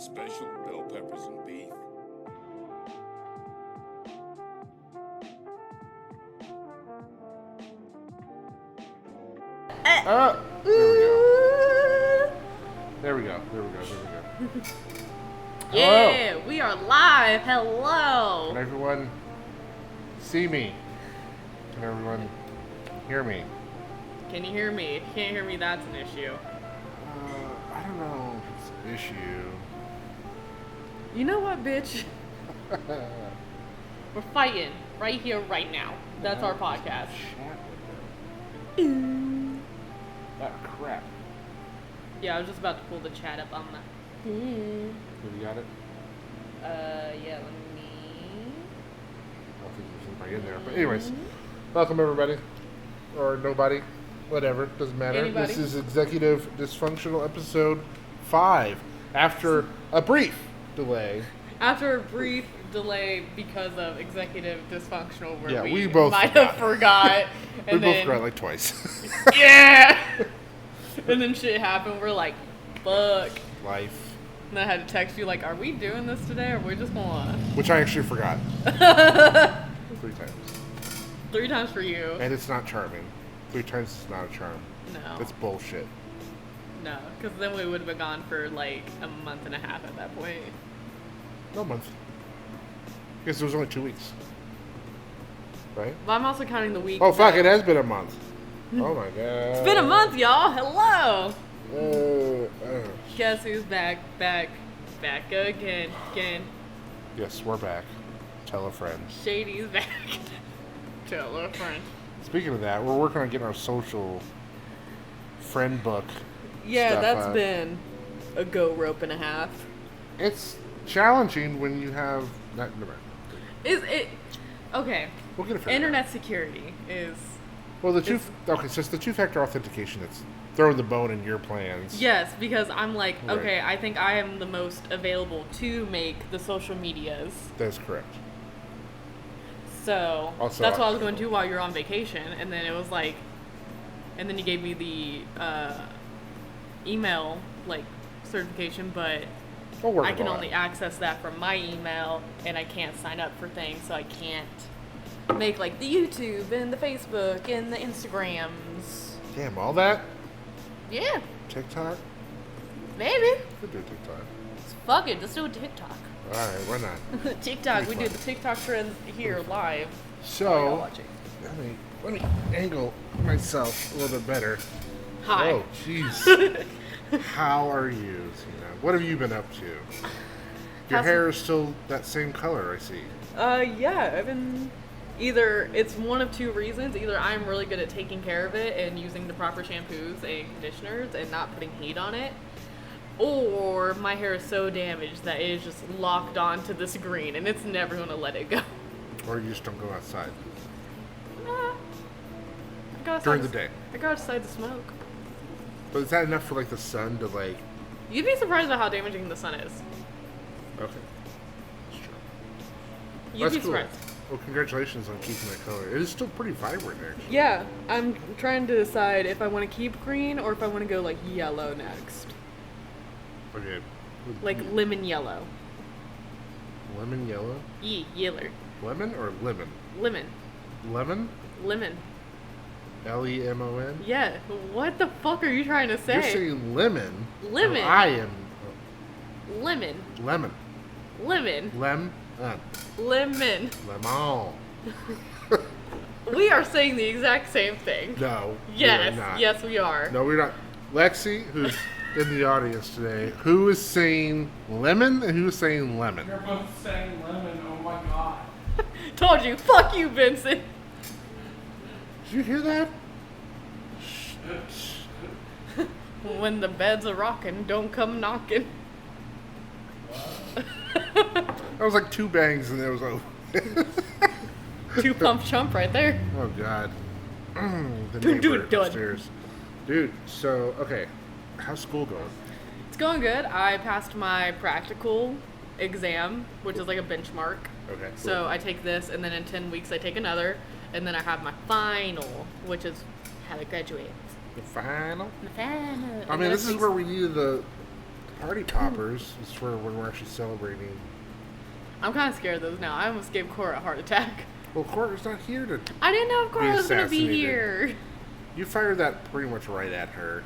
Special bell peppers and beef. There we go. Yeah, we are live. Hello. Can everyone see me? Can everyone hear me? Can you hear me? If you can't hear me, that's an issue. I don't know if it's an issue. You know what, bitch? We're fighting right here, right now. That's our podcast. That crap. Yeah, I was just about to pull the chat up on the. Have you got it? Yeah, let me. I don't think there's anybody in there. But anyways, welcome everybody. Or nobody. Whatever. Doesn't matter. Anybody. This is Executive Dysfunctional episode 5. After a brief delay. After a brief delay because of Executive Dysfunctional, where we both might have forgot. We both forgot like twice. Yeah! And then shit happened. We're like, fuck. Life. And I had to text you like, are we doing this today or are we just gonna... Which I actually forgot. 3 times. 3 times for you. And it's not charming. 3 times is not a charm. No. It's bullshit. No, because then we would have been gone for like a month and a half at that point. No month. Because it was only 2 weeks. Right? But I'm also counting the week. Oh, fuck, it has been a month. Oh, my God. It's been a month, y'all. Hello. uh. Guess who's back again. Yes, we're back. Tell a friend. Shady's back. Tell a friend. Speaking of that, we're working on getting our social friend book. Yeah, stuff that's up. been a go rope and a half. It's challenging when you have... Never mind. Is it... Okay. We'll get it figured Internet out. security is... Well, okay, so it's the 2-factor authentication that's throwing the bone in your plans. Yes, because I'm like, Right. okay, I think I am the most available to make the social medias. That's correct. So Also, that's what I was going to do while you're on vacation. And then it was like, and then you gave me the email like certification, but We'll work I on can that. only access that from my email, and I can't sign up for things, so I can't make like the YouTube and the Facebook and the Instagrams. Damn, all that? Yeah, TikTok? maybe. Could do TikTok. Fuck it, let's do a TikTok. Alright, why not? TikTok, we Pretty do fun. the TikTok trends here live. So, While y'all watching. let me angle myself a little bit better. Hi. Oh, jeez. How are you, Tina? What have you been up to? Your hair is still that same color, I see. Yeah, I've been it's one of 2 reasons. Either I'm really good at taking care of it and using the proper shampoos and conditioners and not putting heat on it, or my hair is so damaged that it is just locked on to this green and it's never going to let it go. Or you just don't go outside I go outside during the day. I go outside to smoke. But is that enough for like the sun to like... You'd be surprised at how damaging the sun is. Okay. That's true. You'd That's be cool. surprised. Well, congratulations on keeping that color. It is still pretty vibrant, actually. Yeah, I'm trying to decide if I want to keep green or if I want to go like yellow next. Okay. Like lemon yellow. Lemon yellow? Yeller. Lemon or lemon? Lemon. Lemon? Lemon. L-E-M-O-N? Yeah. What the fuck are you trying to say? You're saying lemon. Lemon. Oh, I am... Lemon. Lemon. Lemon. Lemon. Lemon. Lemon. We are saying the exact same thing. No. Yes. We are not. Yes, we are. No, we're not. Lexi, who's in the audience today, who is saying lemon and who is saying lemon? You're both saying lemon, oh my god. Told you. Fuck you, Benson. Did you hear that? When the beds are rocking, don't come knocking. That was like 2 bangs and it was over. 2 pump chump right there. Oh, God. The Dude, neighbor done. upstairs. Dude, so, okay. How's school going? It's going good. I passed my practical exam, which is like a benchmark. Okay. Cool. So I take this, and then in 10 weeks I take another, and then I have my final, which is how I graduate. The final? The final. I mean, this is where we needed the party poppers. It's for when we're actually celebrating. I'm kind of scared of those now. I almost gave Cora a heart attack. Well, Cora's not here to. I didn't know if Cora was going to be assassinated. here. You fired that pretty much right at her.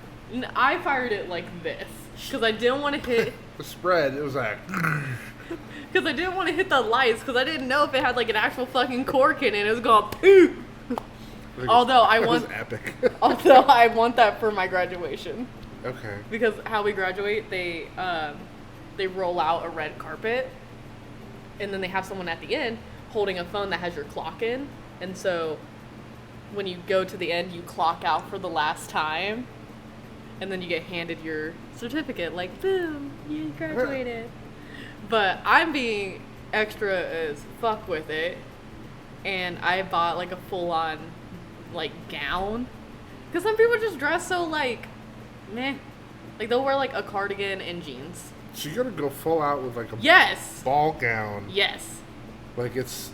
I fired it like this. Because I didn't want to hit... The spread, it was like. Because I didn't want to hit the lights. Because I didn't know if it had like an actual fucking cork in it. It was going poof. Although I That was want... epic. Although I want that for my graduation. Okay. Because how we graduate, they roll out a red carpet, and then they have someone at the end holding a phone that has your clock in, and so when you go to the end, you clock out for the last time, and then you get handed your certificate, like, boom, you graduated. But I'm being extra as fuck with it, and I bought like a full-on like gown, because some people just dress so like meh. Like, they'll wear, like, a cardigan and jeans. So you're gonna go full out with, like, a Yes! ball gown. Yes. Like, it's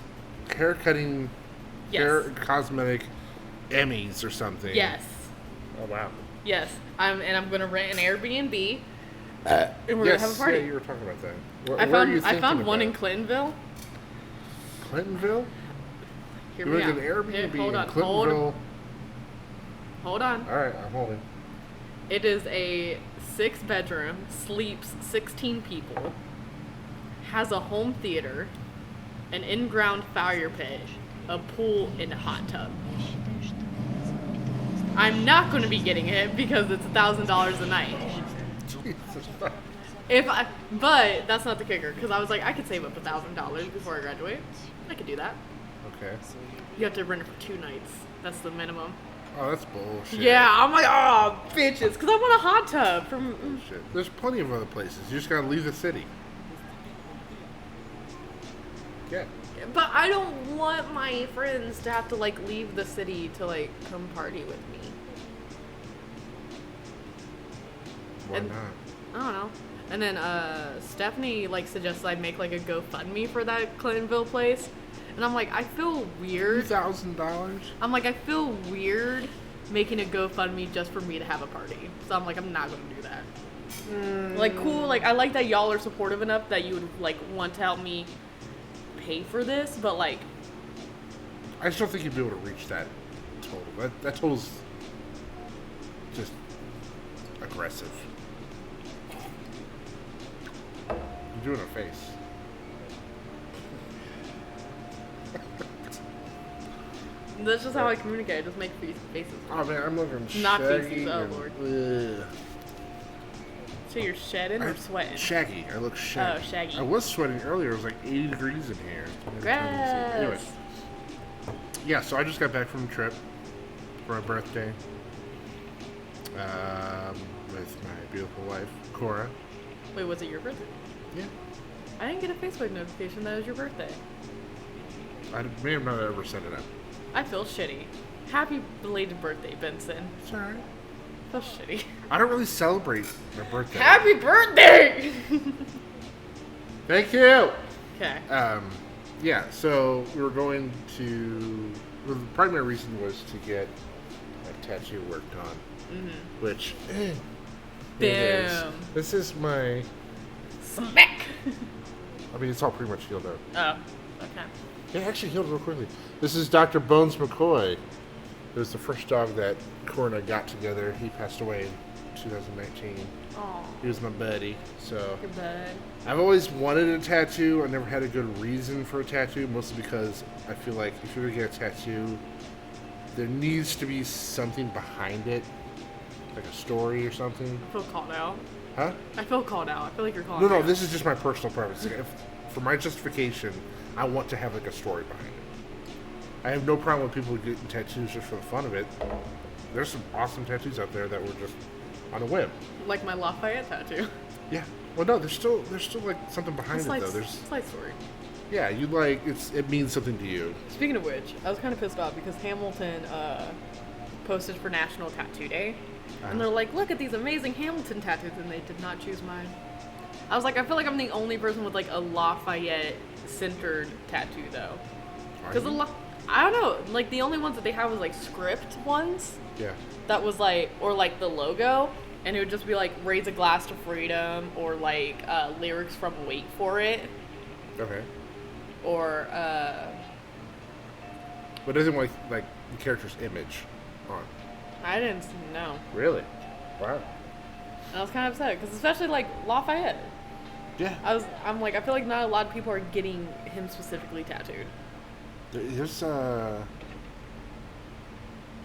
hair cutting, Yes. hair cosmetic Emmys or something. Yes. Oh, wow. Yes. I'm gonna rent an Airbnb, and we're gonna have a party. Yeah, you were talking about that. Where I are you found thinking one in about? Clintonville. Clintonville? Hear You me went out. to an Airbnb Here, hold in on. Clintonville. Hold on. All right, I'm holding. It is a 6-bedroom, sleeps 16 people, has a home theater, an in-ground fire pit, a pool, and a hot tub. I'm not going to be getting it because it's $1,000 a night. Jesus. But that's not the kicker, because I was like, I could save up $1,000 before I graduate. I could do that. Okay. You have to rent it for 2 nights. That's the minimum. Oh, that's bullshit. Yeah, I'm like, oh, bitches, because I want a hot tub from. Bullshit. There's plenty of other places. You just gotta leave the city. Yeah. But I don't want my friends to have to like leave the city to like come party with me. Why And- not? I don't know. And then Stephanie like suggests I make like a GoFundMe for that Clintonville place. And I'm like, I feel weird. $2,000? I'm like, I feel weird making a GoFundMe just for me to have a party. So I'm like, I'm not gonna do that. Like, cool. Like, I like that y'all are supportive enough that you would like want to help me pay for this, but like, I just don't think you'd be able to reach that total. That total's just aggressive. You're doing a face. that's just how I communicate. I just make faces. Oh man, I'm looking Not shaggy. feces, oh, and- Lord. Ugh. So you're shedding or sweating? Shaggy. I look shaggy. Oh, shaggy. I was sweating earlier. It was like 80 degrees in here. Anyway, Gross. yeah, so I just got back from a trip for my birthday with my beautiful wife, Cora. Wait, was it your birthday? Yeah. I didn't get a Facebook notification that it was your birthday. I may have not ever set it up. I feel shitty. Happy belated birthday, Benson. It's alright. I feel shitty. I don't really celebrate my birthday. Happy birthday! Thank you! Okay. Yeah, so we were going to... Well, the primary reason was to get a tattoo worked on. Mm-hmm. Which... here it is. Boom. This is my... Smack! I mean, it's all pretty much healed up. Oh, okay. It actually healed real quickly. This is Dr. Bones McCoy. It was the first dog that Cora and I got together. He passed away in 2019. Aw, He was my buddy. So your bud. I've always wanted a tattoo. I never had a good reason for a tattoo, mostly because I feel like if you're gonna get a tattoo, there needs to be something behind it, like a story or something. I feel called out. Huh? I feel called out. I feel like you're calling No, me no. out. This is just my personal preference. For my justification, I want to have like a story behind it. I have no problem with people getting tattoos just for the fun of it. There's some awesome tattoos out there that were just on a whim. Like my Lafayette tattoo. Yeah. Well, no, there's still like something behind Slight, it though. There's slight story. yeah, you like it means something to you. Speaking of which, I was kind of pissed off because Hamilton posted for National Tattoo Day. And they're like, look at these amazing Hamilton tattoos, and they did not choose mine. I was like, I feel like I'm the only person with like a Lafayette-centered tattoo though. Are Because you? I don't know, like the only ones that they have was like script ones. Yeah. That was like, or like the logo. and it would just be like "Raise a glass to freedom" or like lyrics from "Wait for It" Okay. or But doesn't like the character's image on. I didn't know. Really? Wow. And I was kind of upset because especially like Lafayette. Yeah. I'm like, I feel like not a lot of people are getting him specifically tattooed. There's Are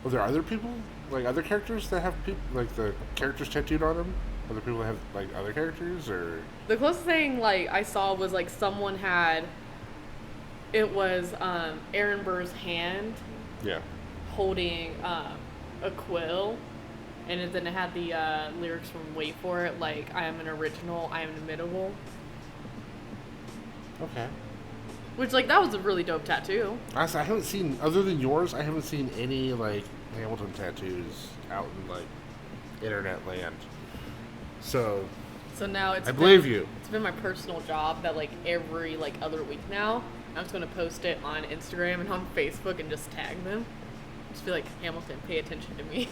there other people, like other characters that have people like the characters tattooed on them? Other people that have like other characters, or The closest thing like I saw was like someone had. It was Aaron Burr's hand yeah. holding a quill, and then it had the lyrics from "Wait for It," like "I am an original, I am inimitable." Okay. Which like that was a really dope tattoo. Honestly, I haven't seen, other than yours, I haven't seen any like Hamilton tattoos out in like internet land. So now I believe you. It's been my personal job that like every like other week now I'm just gonna post it on Instagram and on Facebook and just tag them. Just be like, Hamilton, pay attention to me.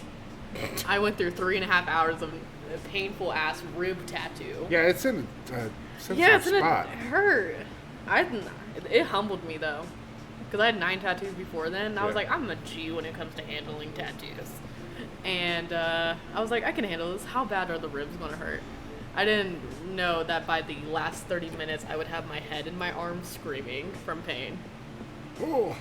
I went through 3.5 hours of a painful ass rib tattoo. Yeah, it's in a Yeah, sensitive spot. It hurt. It humbled me though, because I had 9 tattoos before then. And I was Yeah. like, I'm a G when it comes to handling tattoos, and I was like, I can handle this. How bad are the ribs gonna hurt? I didn't know that by the last 30 minutes I would have my head and my arms screaming from pain. Oh.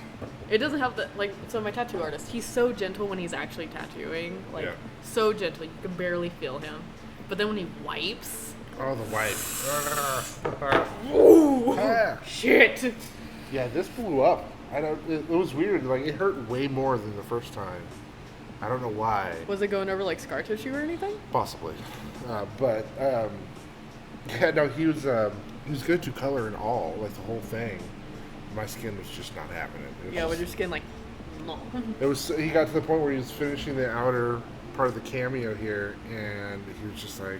It doesn't have the like. So my tattoo artist, he's so gentle when he's actually tattooing, like Yeah. so gentle you can barely feel him. But then when he wipes, Oh, the white. ooh, Ah. shit. Yeah, this blew up. It was weird. Like, it hurt way more than the first time. I don't know why. Was it going over like scar tissue or anything? Possibly. Yeah, no, he was good to color and all, like the whole thing. My skin was just not having it. It was Yeah, just- with your skin like, no. It was. He got to the point where he was finishing the outer part of the cameo here, and he was just like,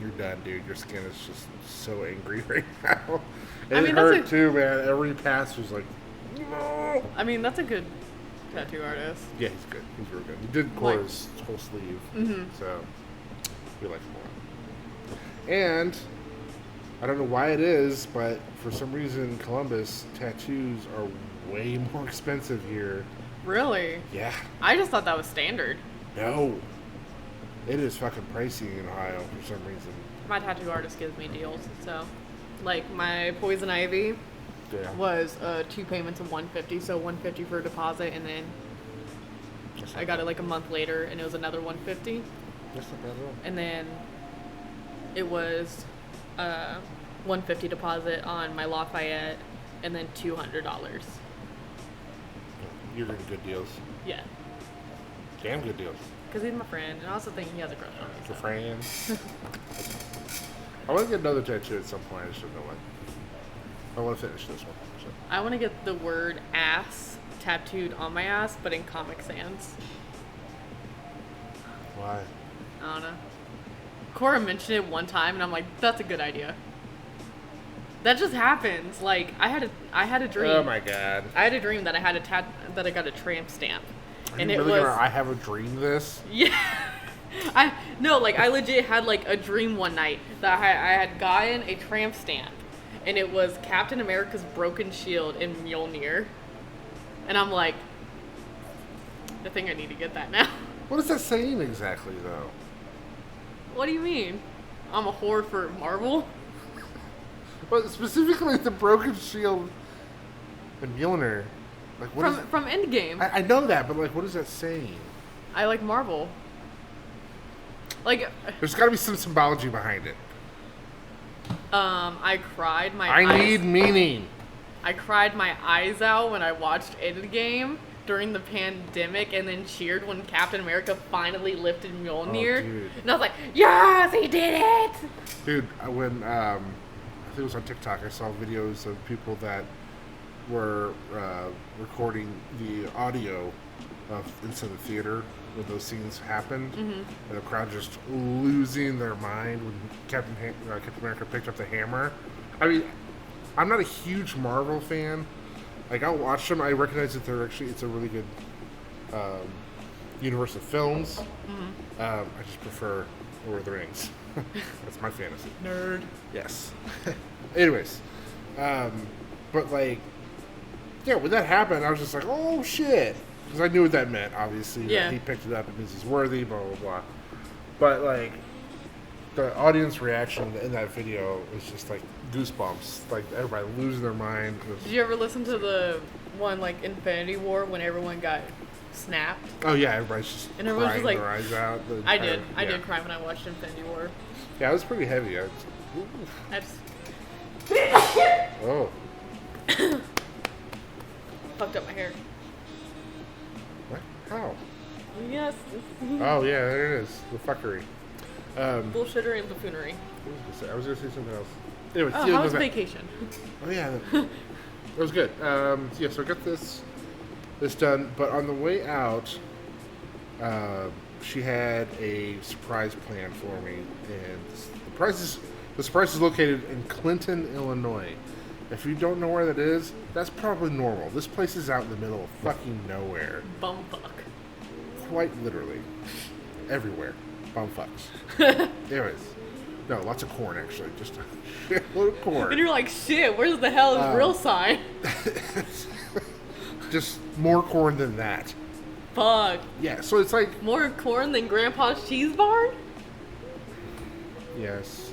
"You're done, dude. Your skin is just so angry right now." And I mean, it that's hurt too, man. Every pass was like, "No." I mean, that's a good tattoo artist. Yeah, he's good. He's real good. He did Cora's whole sleeve, so we like him a lot. And I don't know why it is, but for some reason, Columbus tattoos are way more expensive here. Really? Yeah. I just thought that was standard. No. It is fucking pricey in Ohio for some reason. My tattoo artist gives me deals, so like my Poison Ivy Yeah. was 2 payments of $150, so $150 for a deposit, and then I got it like a month later, and it was another $150, That's not bad at all. and then it was $150 deposit on my Lafayette, and then $200. You're getting good deals. Yeah, Damn good deals. because he's my friend, and I also think he has a crush on me. For friends. I want to get another tattoo at some point. I just don't know when. I want to finish this one. So. I want to get the word ass tattooed on my ass, but in Comic Sans. Why? I don't know. Cora mentioned it one time, and I'm like, that's a good idea. That just happens. Like, I had a dream. Oh my god. I had a dream that I had that I got a tramp stamp, Are and you it really was gonna, I have a dream this? yeah. I legit had like a dream one night that I had gotten a tramp stamp, and it was Captain America's broken shield in Mjolnir, and I'm like, I think I need to get that now. What is that saying exactly, though? What do you mean? I'm a whore for Marvel? But specifically the broken shield and Mjolnir. Like, what is From Endgame. I know that, but like, what is that saying? I like Marvel. Like, There's got to be some symbology behind it. I cried my I eyes. need meaning. I cried my eyes out when I watched Endgame during the pandemic, and then cheered when Captain America finally lifted Mjolnir. Oh, dude. And I was like, yes, he did it! Dude, when I think it was on TikTok, I saw videos of people that were recording the audio of inside the theater when those scenes happened, and the crowd just losing their mind when Captain America picked up the hammer. I mean, I'm not a huge Marvel fan. Like, I'll watch them. I recognize that it's a really good universe of films. I just prefer Lord of the Rings. That's my fantasy. Nerd. Yes. Anyways, but like, yeah, when that happened, I was just like, oh shit, because I knew what that meant. Obviously, Yeah. that he picked it up and means he's worthy. Blah blah blah. But like, the audience reaction in that video was just like goosebumps. Like everybody losing their mind. It was- Did you ever listen to the one like Infinity War when everyone got snapped? oh yeah, everybody's just And everyone's crying just like- their eyes out. The I entire- did. I yeah. did cry when I watched Infinity War. Yeah, it was pretty heavy. Oof. I just Oh, fucked up my hair. what? How? Yes. Oh yeah, there it is. The fuckery. Bullshitter and buffoonery. I was gonna say something else. Anyway, Oh, yeah, how was go back. vacation? Oh yeah, it was good. Yeah, so I got this done, but on the way out, she had a surprise plan for me, and the surprise is located in Clinton, Illinois. If you don't know where that is, that's probably normal. This place is out in the middle of fucking nowhere, Bumfuck. quite literally, everywhere. Bumfucks. Anyways, no, lots of corn actually, just a shitload of corn. And you're like, shit, where's the hell is real sign? Just more corn than that. Fuck. Yeah, so it's like, More corn than Grandpa's cheese barn? yes.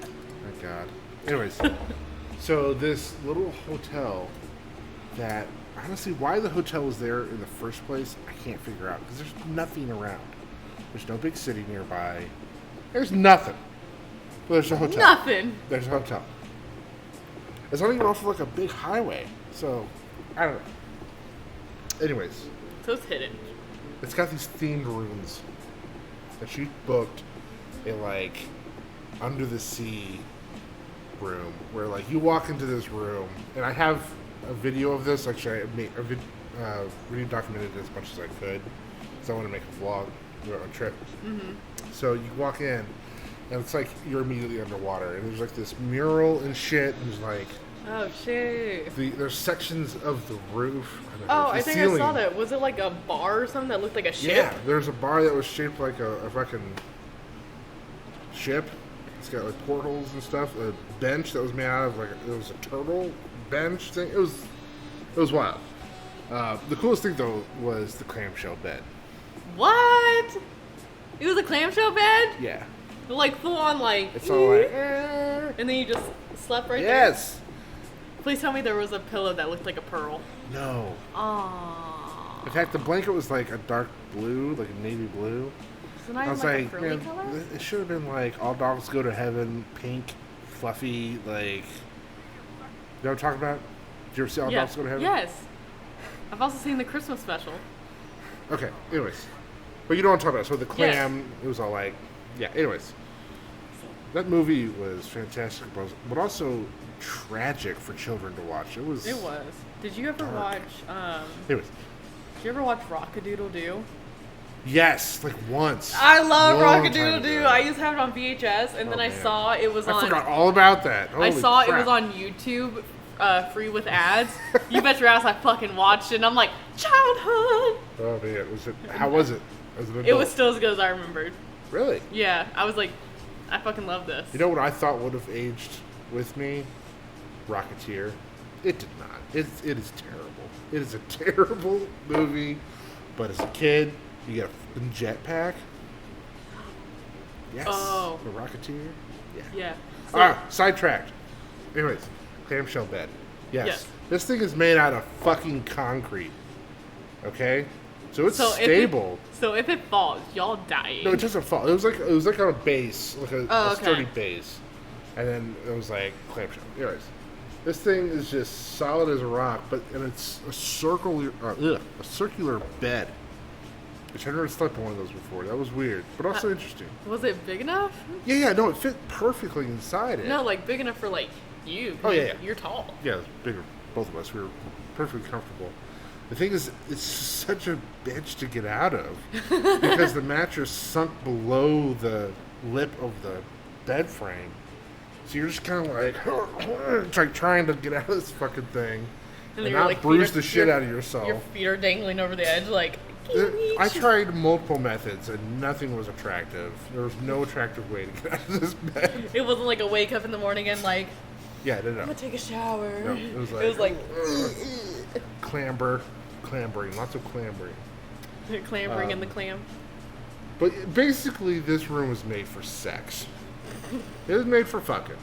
My God. Anyways, so this little hotel that, honestly, why the hotel was there in the first place, I can't figure out. Because there's nothing around. There's no big city nearby. There's nothing. But there's a hotel. Nothing. There's a hotel. It's not even off of like a big highway. So, I don't know. Anyways, So it's hidden. it's got these themed rooms that she booked a like under the sea room where like you walk into this room, and I have a video of this. Actually, I made really documented it as much as I could because I want to make a vlog on a trip. Mm-hmm. So you walk in, and it's like you're immediately underwater, and there's like this mural and shit, and there's like Oh shit. there's sections of the roof. Oh, the I think ceiling. I saw that. Was it like a bar or something that looked like a ship? Yeah, there's a bar that was shaped like a fucking ship. It's got like portholes and stuff. A bench that was made out of like it was a turtle bench thing. It was wild. The coolest thing though was the clamshell bed. What? It was a clamshell bed? Yeah, Like full on like. it's all like And then you just slept right yes, there? Please tell me there was a pillow that looked like a pearl. no. Aww. In fact, the blanket was like a dark blue, like a navy blue. So not I even was like like, a frilly man, color? it should have been like All Dogs Go to Heaven, pink, fluffy, like. You know what I'm talking about? Did you ever see All Yeah. Dogs Go to Heaven? Yes. I've also seen the Christmas special. Okay, anyways. But you know what I'm talking about. So the clam, it was all like, yeah, anyways. That movie was fantastic, but also tragic for children to watch. It was. It was. Did you ever Dark. watch, Anyways. did you ever watch Rock-a-Doodle-Doo? Yes, like once. I love Long time Rock-a-Doodle-Doo. ago. I used to have it on VHS, and Oh, then I man. saw it was I on. forgot all about that. I Holy saw crap. it was on YouTube, free with ads. You bet your ass I fucking watched it, and I'm like, childhood! Oh man, how was it? As an adult? It was still as good as I remembered. Really? Yeah, I was like, I fucking love this. You know what I thought would have aged with me? Rocketeer. It did not. It is terrible. It is a terrible movie. But as a kid, you get a f***ing jetpack. Yes. Oh. The Rocketeer. Yeah. Yeah. Sidetracked. Anyways, clamshell bed. Yes. Yes. This thing is made out of fucking concrete. Okay? So it's So stable. So if it falls, y'all dying. No, it doesn't fall. It was like on a base, like a Oh, okay. sturdy base, and then it was like clamshell. Anyways, this thing is just solid as a rock, and it's a circular bed. Which I've never slept in one of those before. That was weird, but also interesting. Was it big enough? Yeah, no, it fit perfectly inside it. No, like big enough for like you. Oh, yeah, yeah. You're tall. Yeah, it was bigger. Both of us, we were perfectly comfortable. The thing is, it's such a bitch to get out of because the mattress sunk below the lip of the bed frame. So you're just kind of like, it's like trying to get out of this fucking thing and then not your, like, bruise feet are- the shit your- out of yourself. Your feet are dangling over the edge, like, I tried multiple methods and nothing was attractive. There was no attractive way to get out of this bed. It wasn't like a wake up in the morning and like, Yeah, I'm gonna take a shower. No, it was like clambering, lots of clambering. clambering in the clam. But basically, this room was made for sex. It was made for fucking.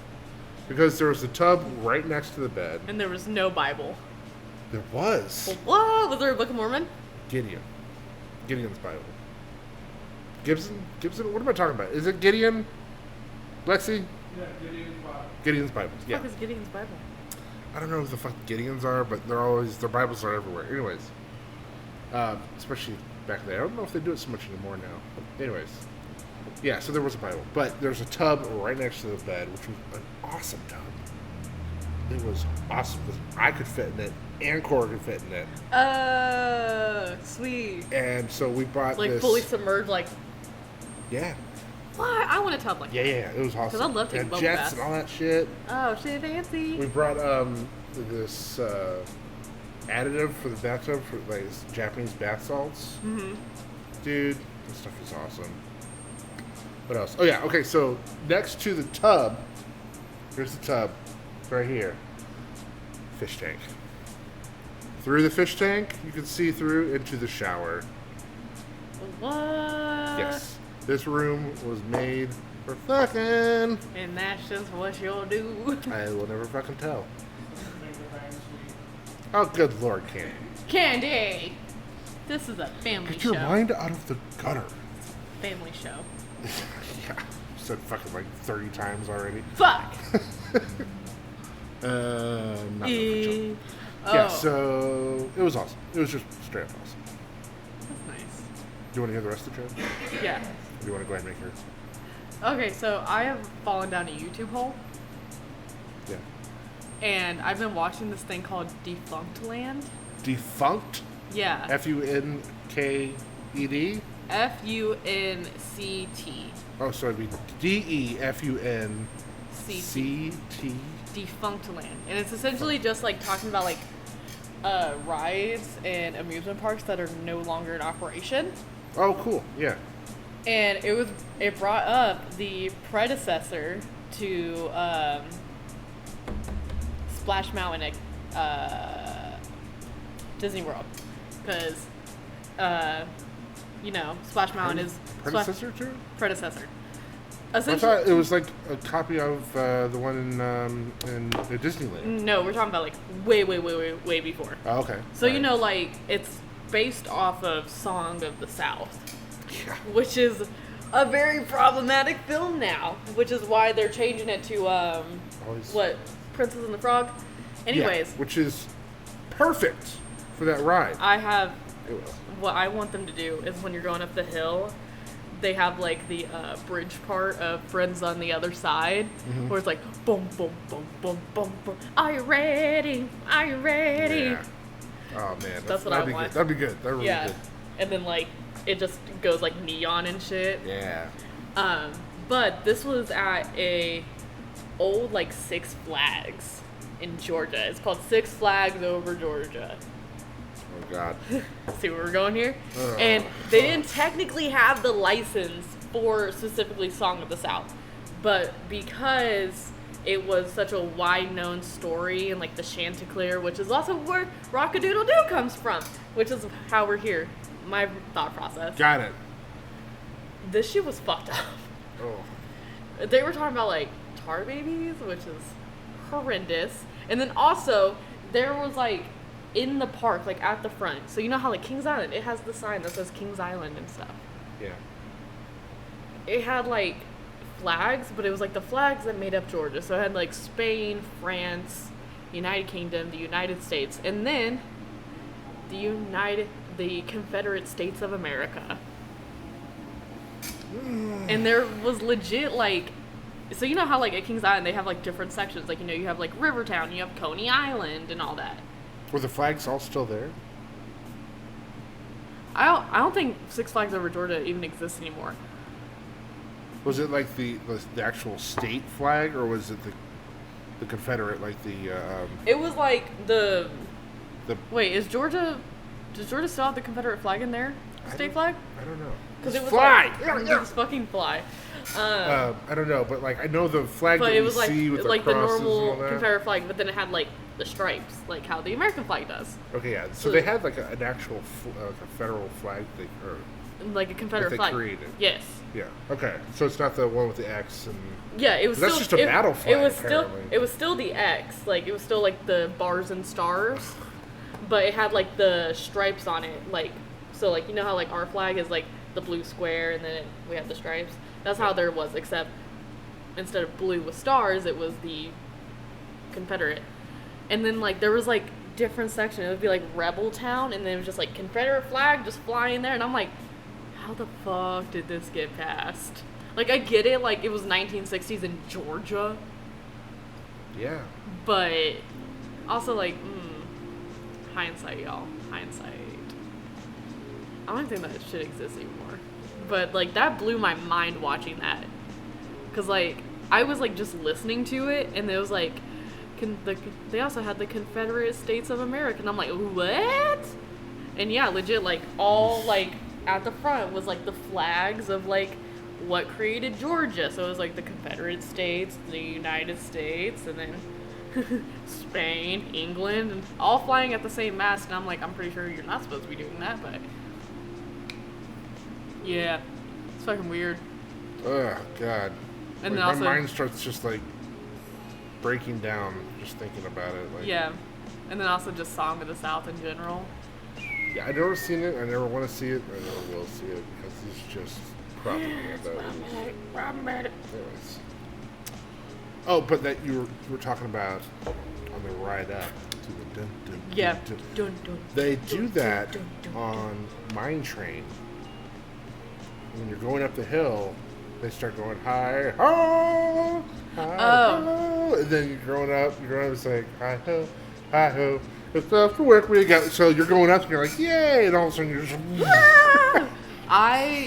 Because there was a tub right next to the bed. And there was no Bible. There was. What? Was there a Book of Mormon? Gideon's Bible. Gibson? What am I talking about? Is it Gideon? Lexi? Yeah, Gideon's Bible. Gideon's Bible. What the Yeah. fuck is Gideon's Bible? I don't know who the fuck Gideons are, but their Bibles are everywhere. Anyways. Especially back there. I don't know if they do it so much anymore now. But anyways. Yeah, so there was a Bible. But there's a tub right next to the bed, which was an awesome tub. It was awesome because I could fit in it and Cora could fit in it. Sweet. And so we bought Like this. fully submerged, like, Yeah. what? I want a tub like Yeah, that. yeah, it was awesome. 'Cause I'd love to take And bubble jets baths. and all that shit. Oh, shit, fancy. We brought this additive for the bathtub for like this Japanese bath salts. Mm-hmm. Dude, this stuff is awesome. What else? Oh yeah, okay. So next to the tub, here's the tub, right here. Fish tank. Through the fish tank, you can see through into the shower. What? Yes, this room was made for fucking. And that's just what you'll do. I will never fucking tell. Finger bang sweet. Oh, good lord, Candy. Candy! This is a family Get show. your mind out of the gutter. Family show. Yeah, said fucking like 30 times already. Fuck! Not much. Oh. Yeah, so it was awesome. It was just straight up awesome. That's nice. Do you want to hear the rest of the show? Yeah. Or do you want to go ahead and make yours? Okay, so I have fallen down a YouTube hole, Yeah. and I've been watching this thing called Defunctland. Defunct? Yeah. Funked? Funct. Oh, so it'd be Defunct. CT. Defunctland. And it's essentially just like talking about like rides and amusement parks that are no longer in operation. Oh, cool. Yeah. And it brought up the predecessor to Splash Mountain at Disney World, because Splash Mountain is Predecessor to? predecessor. I Essentially, thought it was like a copy of the one in Disneyland. no, we're talking about like way before. Oh, okay. So Right. like it's based off of Song of the South, Yeah. which is a very problematic film now, which is why they're changing it to Always- Princess and the Frog. Anyways, Yeah, which is perfect for that ride. It will. what I want them to do is when you're going up the hill, they have like the bridge part of Friends on the Other Side, Mm-hmm. where it's like boom, boom, boom, boom, boom, boom. Are you ready? Are you ready? Yeah. Oh man, That's what that'd I be want. Good. That'd be good. That'd really Yeah, good. and then like it just goes like neon and shit. Yeah. But this was at a old like Six Flags in Georgia. It's called Six Flags Over Georgia. Oh god. See where we're going here? Ugh. And they didn't technically have the license for specifically Song of the South, but because it was such a wide known story and like the Chanticleer, which is also where Rock-a-Doodle-Doo comes from, which is how we're here. My thought process. Got it. This shit was fucked up. Oh. They were talking about like tar babies, which is horrendous. And then also there was like in the park, like at the front. So you know how like Kings Island, it has the sign that says Kings Island and stuff. Yeah. It had like flags, but it was like the flags that made up Georgia. So it had like Spain, France, United Kingdom, the United States, and then the Confederate States of America. And there was legit like, so you know how like at Kings Island they have like different sections, like you have like Rivertown, you have Coney Island and all that. Were the flags all still there? I don't think Six Flags Over Georgia even exists anymore. Was it like the actual state flag, or was it the Confederate, like the It was like the the? wait, does Georgia still have the Confederate flag in there? state flag? I don't know. Because it was fly. like, it was fucking fly. I don't know, but like I know the flag But that it we was like see with like the the crosses and all normal that. Confederate flag, but then it had like the stripes, like how the American flag does. Okay, yeah. So they had like an actual like a federal flag thing, or Like a Confederate they flag. created. Yes. yeah. Okay, so it's not the one with the X and. Yeah, it was That's still just a battle flag, It was still apparently. it was still the X, like it was still like the bars and stars, but it had like the stripes on it, like so like you know how like our flag is like the blue square and then we have the stripes. That's how there was, except instead of blue with stars, it was the Confederate. And then like there was like different sections. It would be like Rebel Town, and then it was just like Confederate flag just flying there, and I'm like, how the fuck did this get passed? Like I get it, like it was 1960s in Georgia, Yeah. but also like hindsight, y'all, hindsight. I don't think that shit exists anymore. But like that blew my mind watching that, cause like I was like just listening to it, and it was like, they also had the Confederate States of America, and I'm like, what? And yeah, legit, like all like at the front was like the flags of like what created Georgia. So it was like the Confederate States, the United States, and then Spain, England, and all flying at the same mast. And I'm like, I'm pretty sure you're not supposed to be doing that, but yeah, it's fucking weird. Oh God. And Like, then also, my mind starts just like breaking down just thinking about it. Like, yeah, and then also just Song of the South in general. Yeah, I never seen it. I never want to see it. I never will see it because it's just propaganda. Anyways. Oh, but that you were talking about on the ride up to the dun, dun, Yeah. dun, dun. Dun, dun, They dun, do dun, that dun, dun, dun. on Mine Train. When you're going up the hill, they start going hi ho, hi ho, and then you're growing up, it's like hi ho, it's off to work we go. So you're going up and you're like yay, and all of a sudden you're just I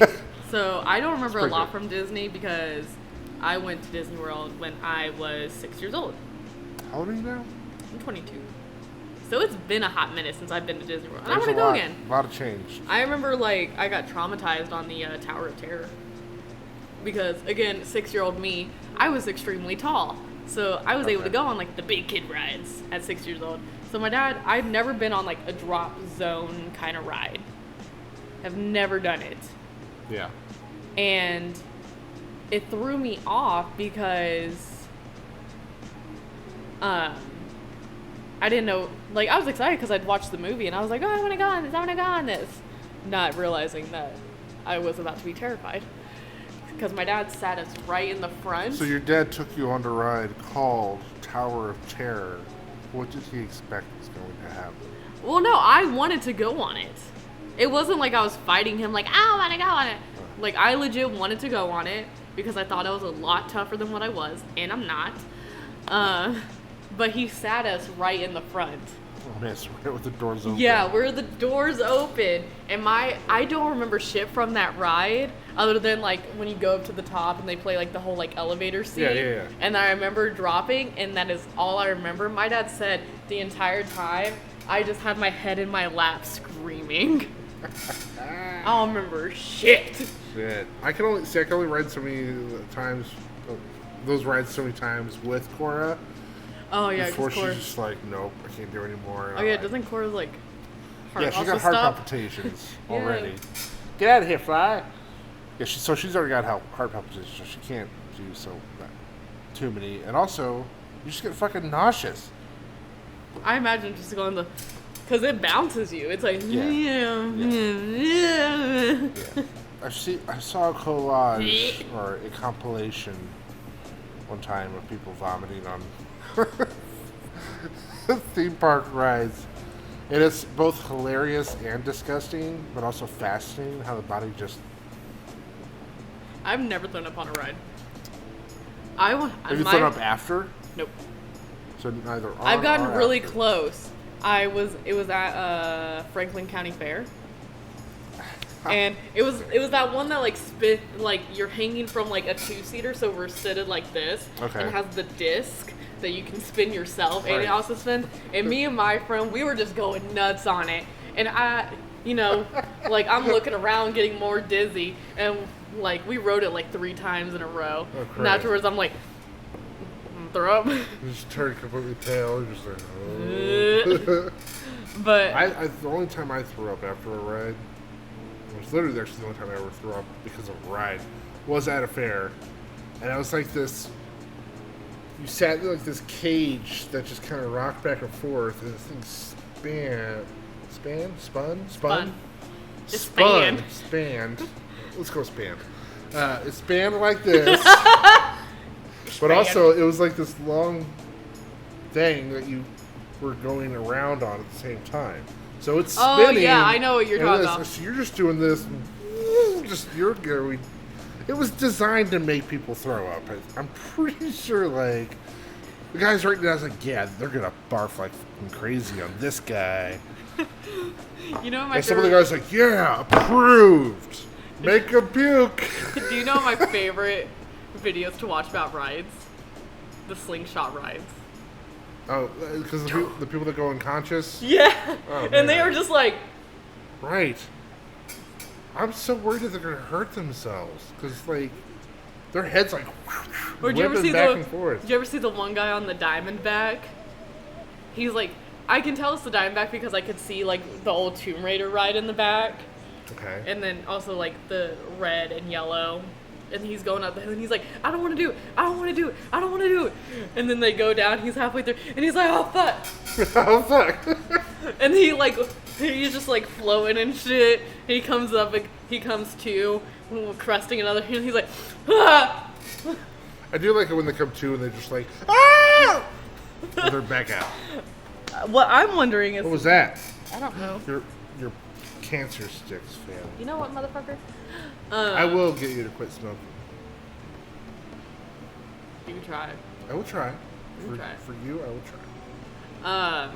don't remember a pretty lot good. from Disney because I went to Disney World when I was 6 years old. How old are you now? I'm 22. So it's been a hot minute since I've been to Disney World. And I There's want to a go lot- again. A lot of change. I remember like I got traumatized on the Tower of Terror. Because again, 6-year-old me, I was extremely tall. So I was able to Okay. go on like the big kid rides at 6 years old. So my dad, I've never been on like a drop zone kind of ride. I've never done it. Yeah. And it threw me off because I didn't know, like I was excited because I'd watched the movie and I was like, oh, I want to go on this, I want to go on this, not realizing that I was about to be terrified because my dad sat us right in the front. So your dad took you on a ride called Tower of Terror. What did he expect was going to happen? Well, no, I wanted to go on it. It wasn't like I was fighting him like, I want to go on it. Like, I legit wanted to go on it because I thought I was a lot tougher than what I was, and I'm not. But he sat us right in the front. Oh man, it's right with the doors open. Yeah, where the doors open. And I don't remember shit from that ride other than like when you go up to the top and they play like the whole like elevator scene. Yeah. And I remember dropping, and that is all I remember. My dad said the entire time I just had my head in my lap screaming. I don't remember shit. Shit. I can only ride so many times, those rides so many times with Cora. Oh yeah, Before because she's Cora. just like, nope, I can't do it anymore. Oh yeah, doesn't Cora's like heart Yeah, she's also got heart stop? palpitations Yeah. already. Get out of here, Fly. Yeah, she's already got heart palpitations, so she can't do too many. And also, you just get fucking nauseous. I imagine just going because it bounces you. It's like Yeah. I saw a collage or a compilation one time of people vomiting on theme park rides. And it's both hilarious and disgusting, but also fascinating how the body just... I've never thrown up on a ride. Have you thrown up after? Nope. So neither on I've gotten or really after. close. It was at Franklin County Fair. And it was that one that like spit, like you're hanging from like a 2-seater, so we're seated like this. Okay. And it has the disc that you can spin yourself, and Right. it also spins. And me and my friend, we were just going nuts on it. And you know, like I'm looking around getting more dizzy, and like we rode it like 3 times in a row. Oh, And crap. afterwards I'm like, throw up. You just turned completely pale. You're just like, oh. But I the only time I threw up after a ride, it was literally actually the only time I ever threw up because of a ride, was at a fair. And I was like this, you sat in like this cage that just kind of rocked back and forth, and this thing spun? Just Spun. Spanned. Let's go span. It spanned like this. But also, it was like this long thing that you were going around on at the same time. So it's spinning. Oh, yeah, I know what you're talking about. So you're just doing this. You're going. It was designed to make people throw up. I'm pretty sure, like, the guys right now, I was like, yeah, they're going to barf like fucking crazy on this guy. You know what my And some of the favorite... guys like, yeah, approved. Make a puke. Do you know what my favorite videos to watch about rides? The slingshot rides. Oh, because the people that go unconscious? Yeah. Oh, And they man. are just like... Right. I'm so worried that they're going to hurt themselves. Because, like, their head's like Or did you ever whipping see back the... and forth. Did you ever see the one guy on the Diamondback? He's like... I can tell it's the Diamondback because I could see, like, the old Tomb Raider ride in the back. Okay. And then also, like, the red and yellow. And he's going up the hill and he's like, I don't want to do it. I don't want to do it. I don't want to do it. And then they go down. He's halfway through. And he's like, oh, fuck. Oh, fuck. And he, like, he's just, like, floating and shit. He comes up, like, he comes to, cresting another hill. He's like, ah! I do like it when they come to and they're just like, ah! And they're back out. What I'm wondering is... What was that? I don't know. Your cancer sticks, fam. You know what, motherfucker? I will get you to quit smoking. You can try. I will try. You try. For you, I will try.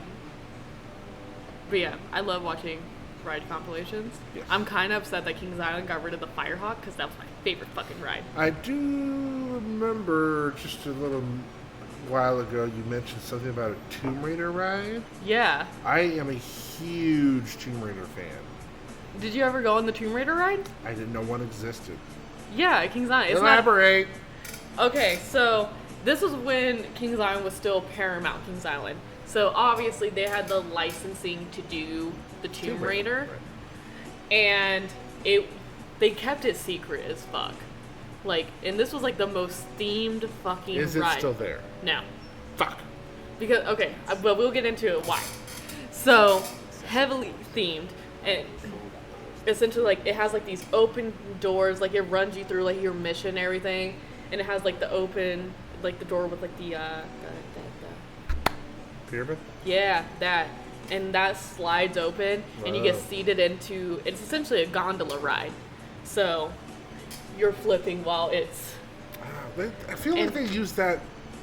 But yeah, I love watching ride compilations. Yes. I'm kind of upset that Kings Island got rid of the Firehawk because that was my favorite fucking ride. I do remember just a little while ago you mentioned something about a Tomb Raider ride. Yeah. I am a huge Tomb Raider fan. Did you ever go on the Tomb Raider ride? I didn't know one existed. Yeah, at Kings Island. It's Elaborate. Okay, so this was when Kings Island was still Paramount Kings Island. So obviously they had the licensing to do the Tomb Raider. Right. And they kept it secret as fuck. Like, and this was like the most themed fucking Is it ride. still there? No. Fuck. Because, okay, but we'll get into it why. So, heavily themed, and essentially, like, it has, like, these open doors, like, it runs you through, like, your mission and everything, and it has, like, the open, like, the door with, like, the Pyramid? yeah, that, and that slides open, and you get Whoa. seated into, it's essentially a gondola ride, so you're flipping while it's... I feel like And- they use that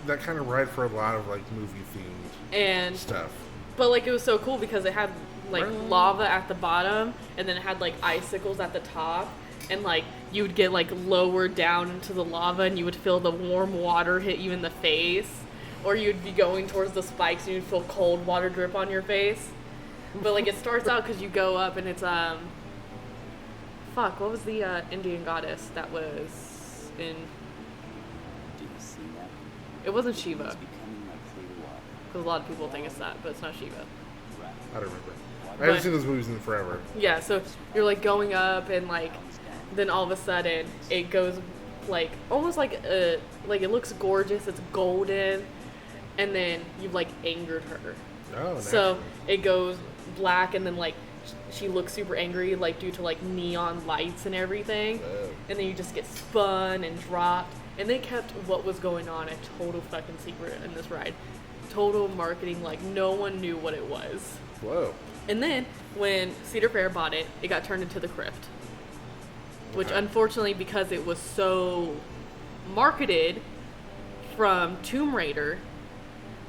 kind of ride for a lot of, like, movie-themed And stuff. but like it was so cool because it had like Right. lava at the bottom and then it had like icicles at the top and like you would get like lowered down into the lava and you would feel the warm water hit you in the face, or you'd be going towards the spikes and you'd feel cold water drip on your face. But like it starts out because you go up and it's what was the Indian goddess that was in... Did you see that? It wasn't Shiva, It's becoming like clear water. because a lot of people think it's that, but it's not Shiva. Right. I don't remember. I But- haven't seen those movies in forever. Yeah, so you're like going up and like then all of a sudden it goes like almost like it looks gorgeous, it's golden, and then you've like angered her. Oh, So naturally. it goes black and then like she looks super angry like due to like neon lights and everything. Whoa. And then you just get spun and dropped. And they kept what was going on a total fucking secret in this ride. Total marketing, like no one knew what it was. Whoa. And then when Cedar Fair bought it, it got turned into the Crypt. Which Okay. unfortunately, because it was so marketed from Tomb Raider,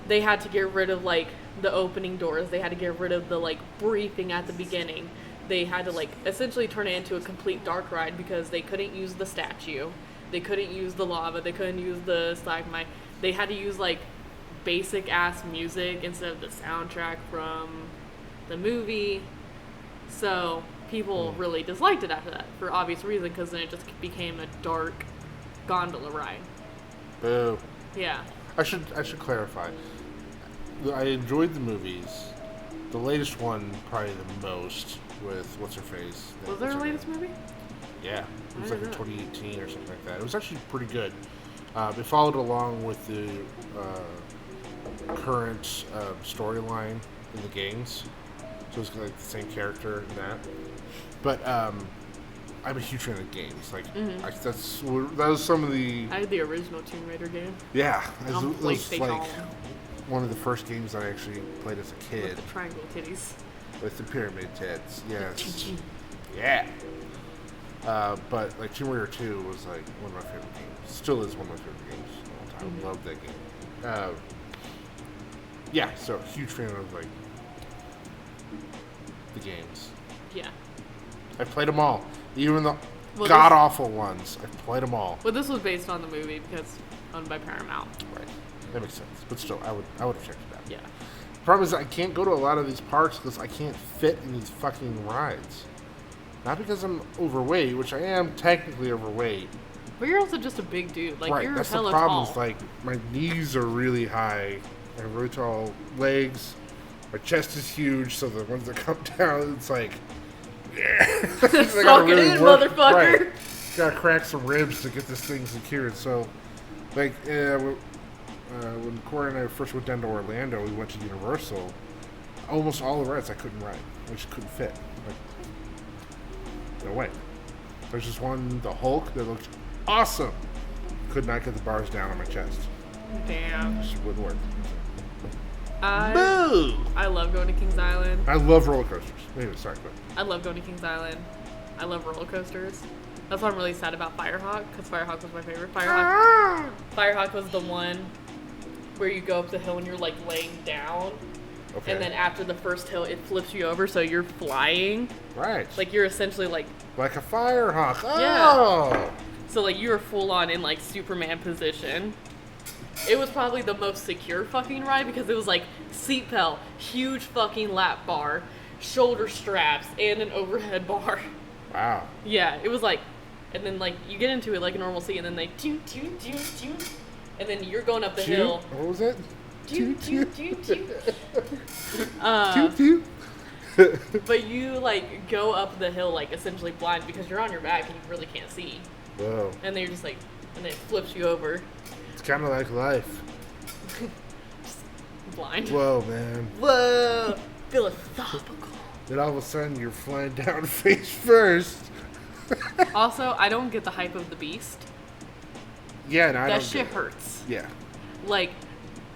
they had to get rid of like the opening doors. They had to get rid of the like briefing at the beginning. They had to like essentially turn it into a complete dark ride because they couldn't use the statue. They couldn't use the lava. They couldn't use the stalagmite. They had to use like basic ass music instead of the soundtrack from the movie. So people really disliked it after that for obvious reason, because then it just became a dark gondola ride. Boo. Yeah. I should clarify. I enjoyed the movies. The latest one probably the most with what's her face. Was there a latest movie? Yeah, it was I like in didn't know. 2018 or something like that. It was actually pretty good. It followed along with the current storyline in the games, so it's like the same character in that. But I'm a huge fan of games. Like that was some of the I had the original Tomb Raider game it on was PlayStation like one of the first games that I actually played as a kid with the triangle titties. with the pyramid tits. Yes, Ching-ching. yeah. But like Tomb Raider 2 was like one of my favorite games. Still is one of my favorite games of all time. I love that game. Yeah, so huge fan of like the games. Yeah. I played them all, even the Well, god awful ones. I played them all. Well, this was based on the movie because owned by Paramount. Right, that makes sense. But still, I would have checked it out. Yeah. The problem is I can't go to a lot of these parks because I can't fit in these fucking rides. Not because I'm overweight, which I am technically overweight. But you're also just a big dude. Like, Right, you're that's the hella problem. tall. Is like my knees are really high. I have really tall legs. My chest is huge, so the ones that come down, it's like, yeah. Suck it in, motherfucker. Right. Gotta crack some ribs to get this thing secured. So, like, when Corey and I first went down to Orlando, we went to Universal. Almost all the rides I couldn't ride. I just couldn't fit. Like, no way. There's just one, the Hulk, that looked awesome. Could not get the bars down on my chest. Damn. Just wouldn't work. I love going to Kings Island. I love roller coasters. Anyway, sorry, but I love going to Kings Island. I love roller coasters. That's why I'm really sad about Firehawk, because Firehawk was my favorite. Firehawk was the one where you go up the hill and you're like laying down, okay. and then after the first hill, it flips you over, so you're flying. Right. Like you're essentially like, Like a Firehawk. Oh! Yeah. So like you're full on in like Superman position. It was probably the most secure fucking ride because it was like seatbelt, huge fucking lap bar, shoulder straps, and an overhead bar. Wow. Yeah, it was like, and then like you get into it like a normal seat, and then they toot toot toot toot, and then you're going up the hill. What was it? Toot toot toot toot. Toot toot. But you like go up the hill like essentially blind because you're on your back and you really can't see, Whoa. and then you're just like, and then it flips you over. It's kind of like life. Blind. Whoa, man. Whoa. Philosophical. Then all of a sudden you're flying down face first. Also, I don't get the hype of the Beast. Yeah, no, I That don't shit get it. hurts. Yeah. Like,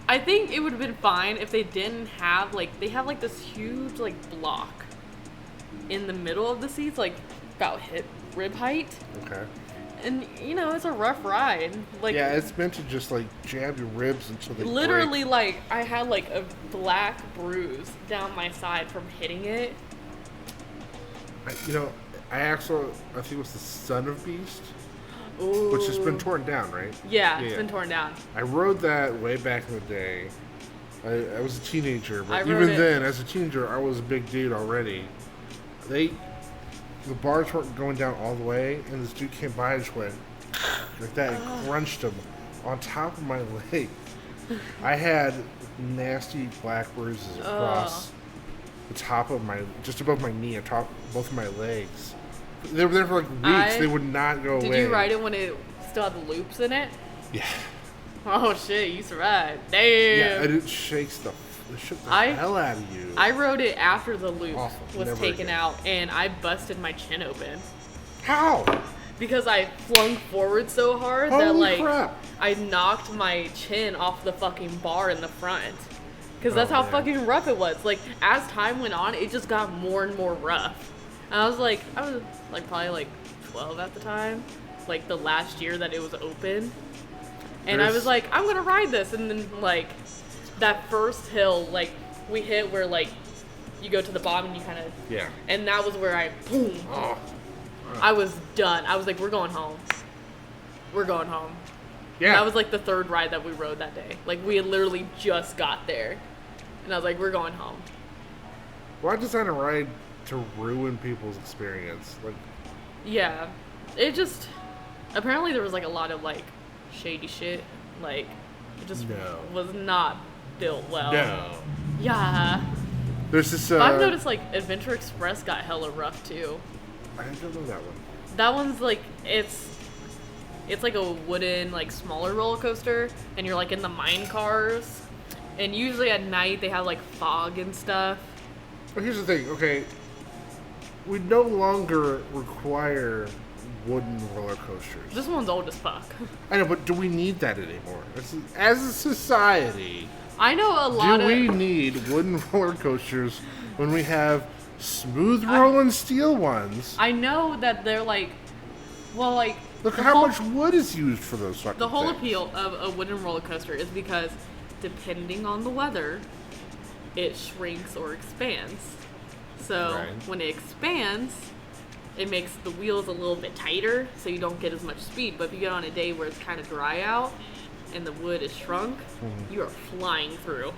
I think it would have been fine if they didn't have, like, they have, like, this huge, like, block in the middle of the seats, like, about rib height. Okay. And, you know, it's a rough ride. Like, Yeah, it's meant to just like jab your ribs until they literally, break. like, I had, like, a black bruise down my side from hitting it. You know, I think it was the Son of Beast, Ooh. which has been torn down, right? Yeah, it's been torn down. I rode that way back in the day. I was a teenager, I but rode even it- then, as a teenager, I was a big dude already. The bars weren't going down all the way, and this dude came by and just went like that and crunched him on top of my leg. I had nasty black bruises across the top of just above my knee, atop both of my legs. They were there for like weeks. They would not go away. Did you ride it when it still had the loops in it? Yeah. Oh shit, you used to ride. Damn. Yeah, and it shakes the hell out of you. I rode it after the loop Awful. was Never taken again. out, and I busted my chin open How? because I flung forward so hard that Holy like crap. I knocked my chin off the fucking bar in the front. Because that's how man. fucking rough it was. Like as time went on, it just got more and more rough. And I was like probably like 12 at the time, like the last year that it was open. And I was like, I'm gonna ride this, and then like that first hill, like we hit where like you go to the bottom and you kind of Yeah. and that was where I boom. Oh. I was done. I was like, we're going home. We're going home. Yeah. That was like the third ride that we rode that day. Like we had literally just got there, and I was like, we're going home. Well, I designed a ride to ruin people's experience. Like, Yeah. It just apparently there was like a lot of like shady shit. Like it just No. was not built well. no. Yeah. There's this. But I've noticed like Adventure Express got hella rough too. I don't know that one. That one's like it's like a wooden like smaller roller coaster, and you're like in the mine cars, and usually at night they have like fog and stuff. But here's the thing. Okay, we no longer require wooden roller coasters. This one's old as fuck. I know, but do we need that anymore? As a society, I know a lot do we of need wooden roller coasters when we have smooth rolling steel ones? I know that they're like, well, like Look the how whole- much wood is used for those fucking The whole things. appeal of a wooden roller coaster is because depending on the weather, it shrinks or expands. So Right. when it expands, it makes the wheels a little bit tighter, so you don't get as much speed. But if you get on a day where it's kind of dry out and the wood is shrunk, you are flying through.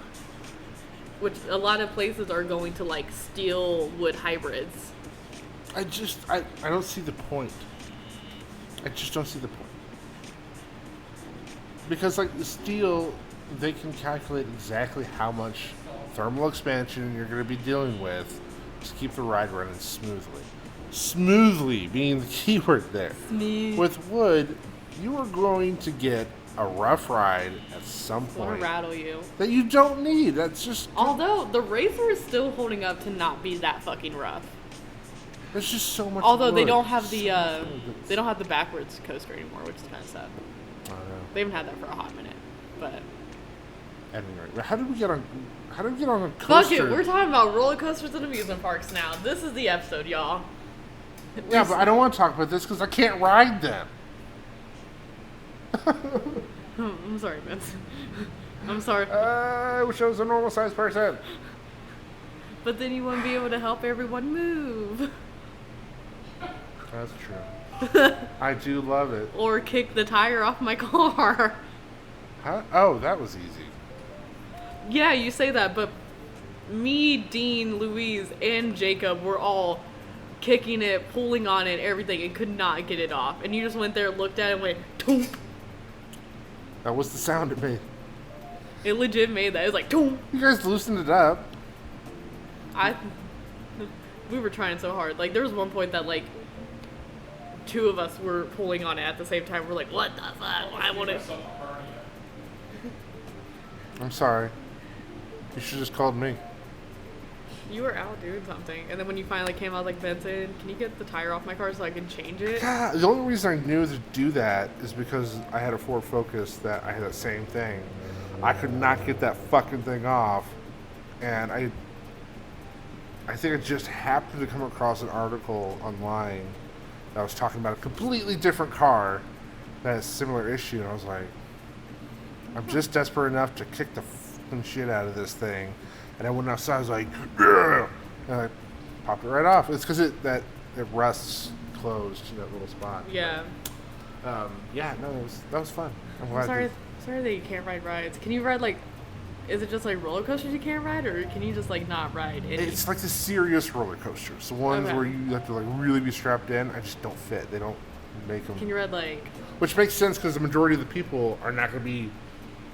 Which a lot of places are going to like steel wood hybrids. I don't see the point. I just don't see the point. Because like the steel, they can calculate exactly how much thermal expansion you're going to be dealing with to keep the ride running smoothly. Smoothly being the key word there. Smooth. With wood, you are going to get a rough ride at some It's gonna point rattle you. that you don't need. That's just Although the Racer is still holding up to not be that fucking rough. there's just so much. Although they wood. don't have the So much. they don't have the backwards coaster anymore, which is kind of sad. I don't know. They haven't had that for a hot minute, but Anyway, how did we get on? How did we get on a fuck coaster? it. We're talking about roller coasters and amusement parks now. This is the episode, y'all. Yeah, but I don't want to talk about this because I can't ride them. I'm sorry, Benson. I'm sorry, I wish I was a normal sized person. but then you wouldn't be able to help everyone move That's true. I do love it. or kick the tire off my car. Huh? Oh, that was easy. Yeah, you say that, but me, Dean, Louise, and Jacob were all kicking it, pulling on it, everything, and could not get it off. And you just went there, looked at it, and went, toomp. That was the sound it made. It legit made that. It was like, toomp. You guys loosened it up. We were trying so hard. Like, there was one point that, like, two of us were pulling on it at the same time. We're like, what the fuck? I want to. Myself a hernia. I'm sorry. You should have just called me. You were out doing something. And then when you finally came, I was like, Benson, can you get the tire off my car so I can change it? God, the only reason I knew to do that is because I had a Ford Focus that I had that same thing. I could not get that fucking thing off, and I think I just happened to come across an article online that was talking about a completely different car that has a similar issue, and I was like, I'm just desperate enough to kick the fucking shit out of this thing. And I went outside, I was like, yeah! And I popped it right off. It's because it rusts closed in that little spot. Yeah. Yeah, no, that was fun. I'm glad. I'm sorry that you can't ride rides. Can you ride, like, is it just like roller coasters you can't ride, or can you just, like, not ride any? It's like the serious roller coasters. The ones Okay. where you have to, like, really be strapped in. I just don't fit. They don't make them. Can you ride, like, Which makes sense because the majority of the people are not going to be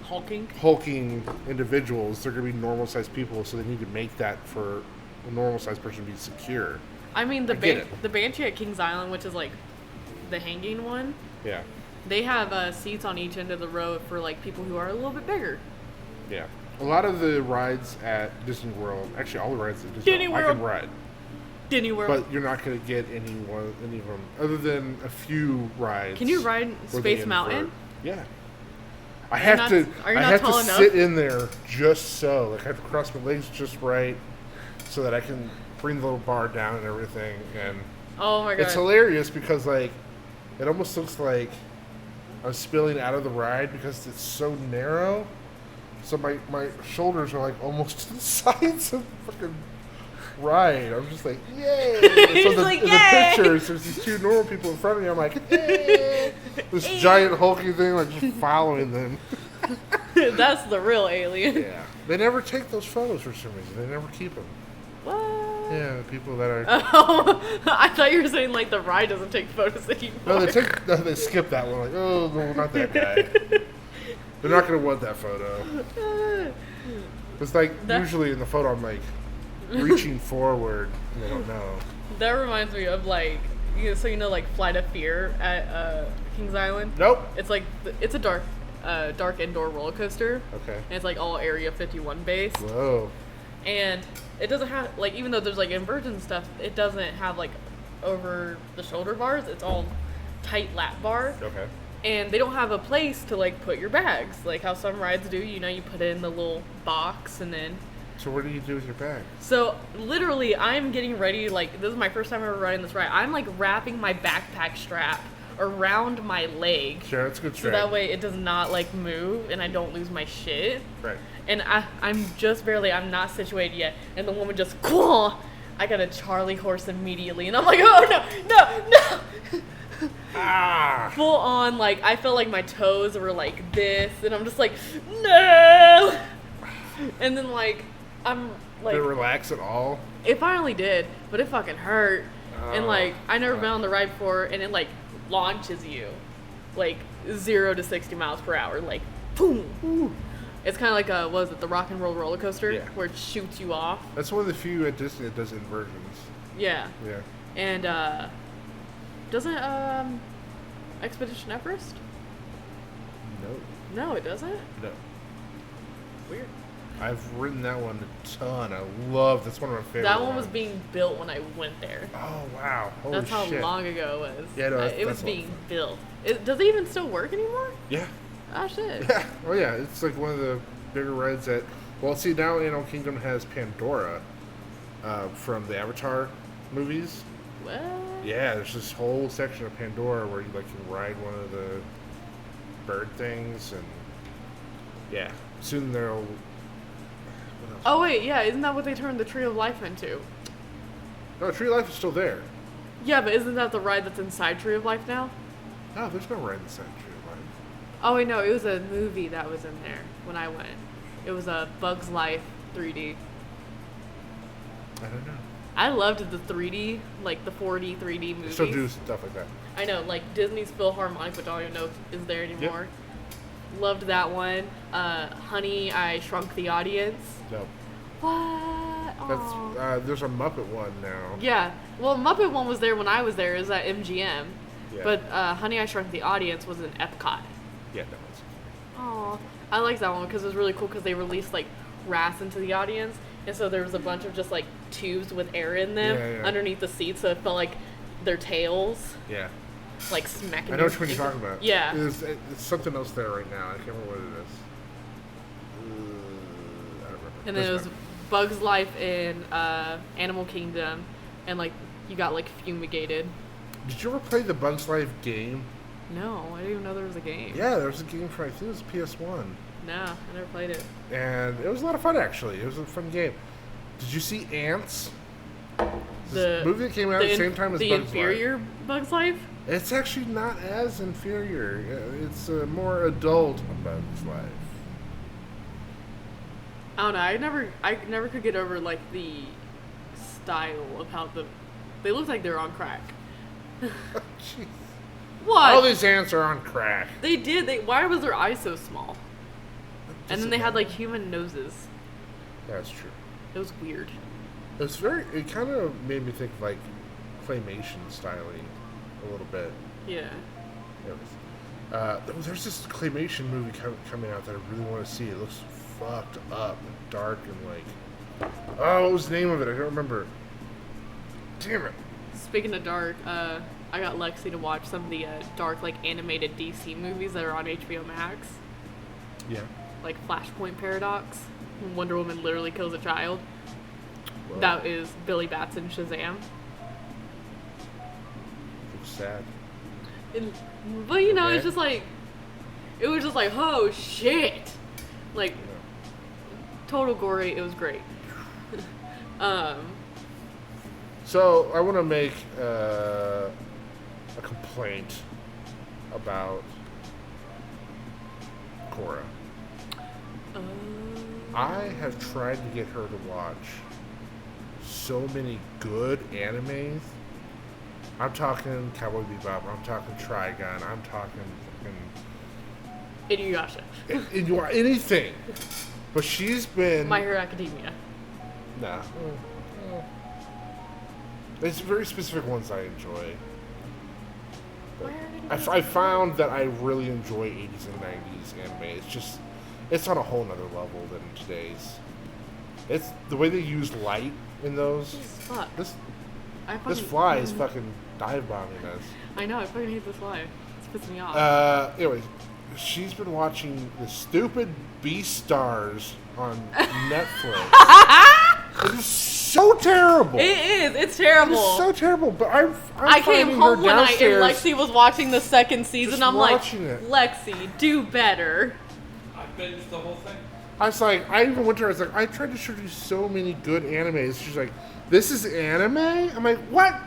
hulking? hulking individuals. They're going to be normal-sized people, so they need to make that for a normal-sized person to be secure. I mean, I get it. the Banshee at Kings Island, which is, like, the hanging one, Yeah. they have seats on each end of the road for, like, people who are a little bit bigger. Yeah. A lot of the rides at Disney World, actually all the rides at Disney Disney World, I can World. ride. Disney World. But you're not going to get any of them, other than a few rides. Can you ride where they Space Mountain? Yeah. I you have not- to. are you I not have tall to enough? sit in there just so. Like I have to cross my legs just right, so that I can bring the little bar down and everything. And Oh my god. it's hilarious because like, it almost looks like I'm spilling out of the ride because it's so narrow. So my shoulders are like almost to the sides of the fucking ride. I'm just like, yay! So He's like, in "Yay!" the pictures, there's these two normal people in front of me. I'm like, yay! This giant hulking thing, like just following them. That's the real alien. Yeah, they never take those photos for some reason. They never keep them. What? Yeah, the people that are. Oh, I thought you were saying like the ride doesn't take photos anymore. No, they skip that one. Like, oh, no, not that guy. They're not gonna want that photo. It's like usually in the photo, I'm like reaching forward, and they don't know. That reminds me of like, so like Flight of Fear at Kings Island. Nope. It's like it's a dark indoor roller coaster. Okay. And it's like all Area 51 based. Whoa. And it doesn't have like, even though there's like inversion stuff, it doesn't have like over the shoulder bars. It's all tight lap bar. Okay. And they don't have a place to like put your bags, like how some rides do. You know, you put it in the little box and then. So what do you do with your bag? So literally, I'm getting ready. Like, this is my first time ever riding this ride. I'm like wrapping my backpack strap around my leg. Sure, that's a good So strap. that way it does not like move and I don't lose my shit. Right. And I'm just barely, I'm not situated yet. And the woman just, Quah! I got a Charlie horse immediately. And I'm like, oh no. Ah! Full on, like, I felt like my toes were like this. And I'm just like, no. And then like, I'm like. Did it relax at all? It finally did, but it fucking hurt. And like, I never been on the ride before, and it like launches you, like 0 to 60 miles per hour, like boom. Ooh. It's kind of like what was it, the Rock and Roll roller coaster, Yeah. where it shoots you off. That's one of the few at Disney that does inversions. Yeah. Yeah. And doesn't Expedition Everest? No. No, it doesn't. No. Weird. I've ridden that one a ton. That's one of my favorite. That one was ones. being built when I went there. Oh wow! Holy That's how shit. long ago it was. Yeah, no, it was that's being awesome. built. Does it even still work anymore? Yeah. Oh shit. Yeah. Oh yeah. It's like one of the bigger rides that. Well, see now Animal Kingdom has Pandora, from the Avatar movies. What? Yeah, there's this whole section of Pandora where you like can ride one of the bird things, and yeah, soon they'll. What else? Oh wait, yeah, isn't that what they turned the Tree of Life into? No, Tree of Life is still there. Yeah, but isn't that the ride that's inside Tree of Life now? No, there's no ride inside Tree of Life. Oh wait, no, it was a movie that was in there when I went. It was a Bug's Life 3D. I don't know. I loved the 3D, like the 4D, 3D They movies. still do stuff like that. I know, like Disney's Philharmonic, which I don't even know if is there anymore. Loved that one. Honey, I Shrunk the Audience. No, What? that's Aw. there's a Muppet one now. Yeah. Well, Muppet one was there when I was there. It was at MGM. Yeah. But Honey, I Shrunk the Audience was in Epcot. Yeah, no, it's Oh, I liked that one because it was really cool because they released like rats into the audience, and so there was a bunch of just like tubes with air in them Yeah, yeah. underneath the seats, so it felt like their tails yeah. like smacking. I know your which one you're face. talking about. Yeah. It's something else there right now. I can't remember what it is. I don't remember. And then it was Doesn't matter. Bug's Life in Animal Kingdom, and like you got like fumigated. Did you ever play the Bugs Life game? No, I didn't even know there was a game. Yeah, there was a game for I think it was PS1, No, I never played it. and it was a lot of fun actually. It was a fun game. Did you see Ants? This movie that came out at the same time as the Bugs inferior Bug's Life. Life. It's actually not as inferior. It's a more adult Bugs Life. I don't know. I never could get over like the style of how they look like they're on crack. Jeez. What? All these ants are on crack. They did. Why was their eyes so small? And then they had like Doesn't human noses. matter. That's true. It was weird. It kind of made me think of like claymation styling a little bit. Yeah. There's this claymation movie coming out that I really want to see. It looks fucked up and dark and like. Oh, what was the name of it? I don't remember. Damn it. Speaking of dark, I got Lexi to watch some of the dark like animated DC movies that are on HBO Max, Yeah. like Flashpoint Paradox. When Wonder Woman literally kills a child. Well, That is Billy Batson Shazam. looks sad. But you know, Okay. it's just like, it was just like, oh shit, like You know. total gory. It was great. So I want to make a complaint about Cora. I have tried to get her to watch so many good animes. I'm talking Cowboy Bebop. I'm talking Trigun. I'm talking Inuyasha. anything. But she's been... My Hero Academia. Nah. There's very specific ones I enjoy. I found that I really enjoy 80s and 90s anime. It's on a whole nother level than today's. It's the way they use light in those. Fuck. This fly is fucking dive bombing us. I know, I fucking hate this fly. It's pissing me off. Anyway, she's been watching the stupid Beastars on Netflix. It is so terrible. It is. It's terrible. It's so terrible. But I came home one night and Lexi was watching the second season. I'm like, Lexi, do better. I binged the whole thing. I was like, I even went to her. I was like, I tried to show you so many good animes. She's like, this is anime? I'm like, what?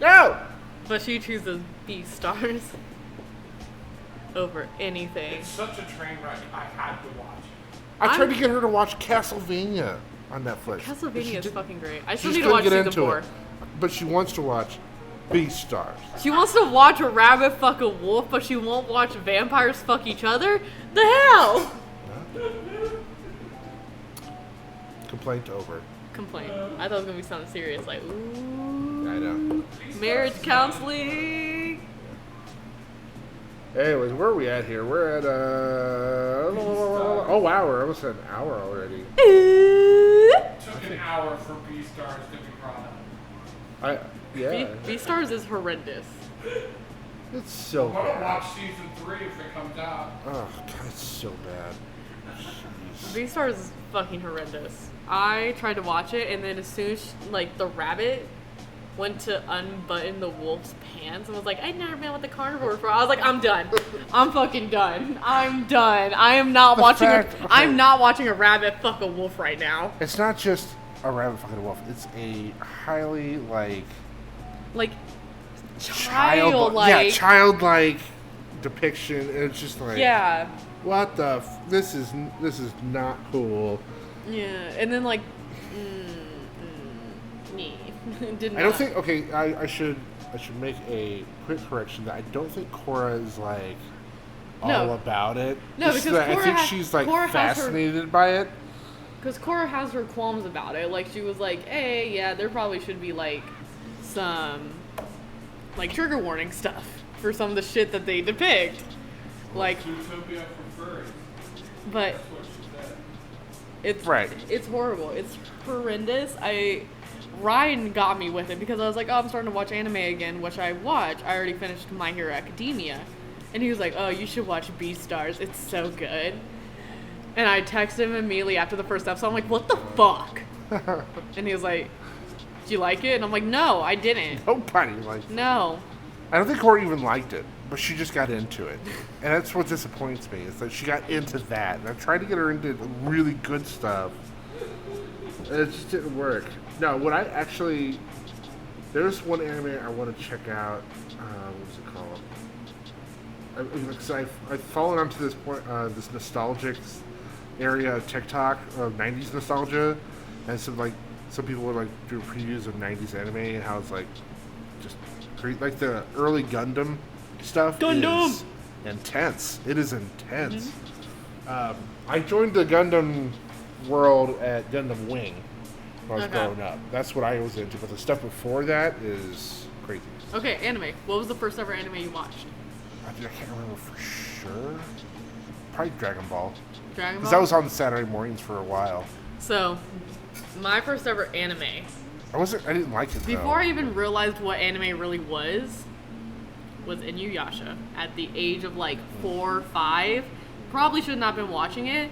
No. But she chooses Beastars over anything. It's such a train wreck. I had to watch it. I tried to get her to watch Castlevania on Netflix. Castlevania is fucking great. I still She need to watch couldn't get season into 4. it. But she wants to watch Beastars. She wants to watch a rabbit fuck a wolf, but she won't watch vampires fuck each other? The hell? Complaint over. Complaint. I thought it was gonna be something serious, like, ooh. I know. Marriage counseling. Anyways, where are we at here? We're at, oh wow, we're almost at an hour already. It took an hour for Beastars to be brought up. Beastars is horrendous. It's so I'm gonna bad. watch season 3 if it comes out. Oh god, it's so bad. Jeez. Beastars is fucking horrendous. I tried to watch it, and then as soon as, the rabbit went to unbutton the wolf's pants and was like, I've never been with the carnivore before. I was like, I'm done. I'm fucking done. I'm done. I am not I'm not watching a rabbit fuck a wolf right now. It's not just a rabbit fucking a wolf. It's a highly childlike depiction. And it's just like, yeah, what the? This is not cool. yeah, and then did not. I don't think. Okay, I should make a quick correction. That I don't think Cora is all about it. No, It's because that I think she's Cora fascinated by it. Because Cora has her qualms about it. Like, she was like, hey, yeah, there probably should be, some, trigger warning stuff for some of the shit that they depict. Zootopia for furries. But That's what she said. it's horrible. It's horrendous. Ryan got me with it because I was like, oh, I'm starting to watch anime again, which I watch. I already finished My Hero Academia. And he was like, oh, you should watch Beastars. It's so good. And I texted him immediately after the first episode. I'm like, what the fuck? And he was like, do you like it? And I'm like, no, I didn't. Nobody liked it. No. I don't think Cora even liked it, but she just got into it. And that's what disappoints me, is that she got into that. And I tried to get her into really good stuff. And it just didn't work. No, there's one anime I want to check out. What's it called? Because I've fallen onto this point, this nostalgic area of TikTok of 90s nostalgia, and some people would do previews of 90s anime and how it's just great, the early Gundam stuff is intense. It is intense. Mm-hmm. I joined the Gundam world at Gundam Wing when I was growing up. That's what I was into, but the stuff before that is crazy. Okay, anime. What was the first ever anime you watched? I can't remember for sure. Probably Dragon Ball. Dragon Ball? Because that was on Saturday mornings for a while. So, my first ever anime. I didn't like it, Before I even realized what anime really was Inuyasha. At the age of 4 or 5. Probably should not have been watching it.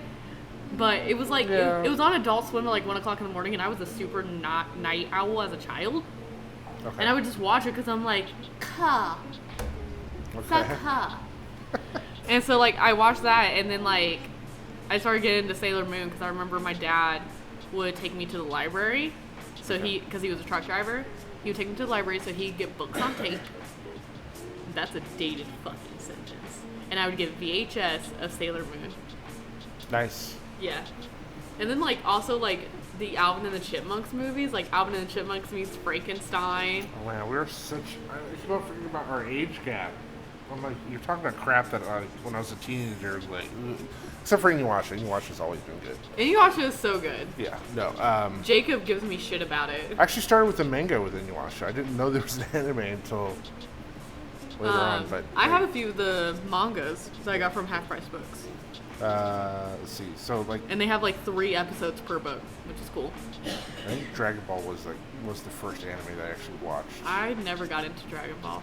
But it was it was on Adult Swim at 1 o'clock in the morning, and I was a super night owl as a child. Okay. And I would just watch it because I'm like, ka. Okay. And so I watched that, and then I started getting into Sailor Moon because I remember my dad would take me to the library, so because he was a truck driver, he would take me to the library so he'd get books on tape. That's a dated fucking sentence. And I would get VHS of Sailor Moon. Nice. Yeah. And then, like, also, like, the Alvin and the Chipmunks movies, like Alvin and the Chipmunks meets Frankenstein. Oh, man, we're such... I keep on forgetting about our age gap. I'm like, you're talking about crap that when I was a teenager, like... Ugh. Except for Inuyasha. Inuyasha's always been good. Inuyasha is so good. Yeah, no. Jacob gives me shit about it. I actually started with the manga with Inuyasha. I didn't know there was an anime until later on. But I have a few of the mangas that I got from Half Price Books. Let's see. So like, and they have like 3 episodes per book, which is cool. I think Dragon Ball was the first anime that I actually watched. I never got into Dragon Ball.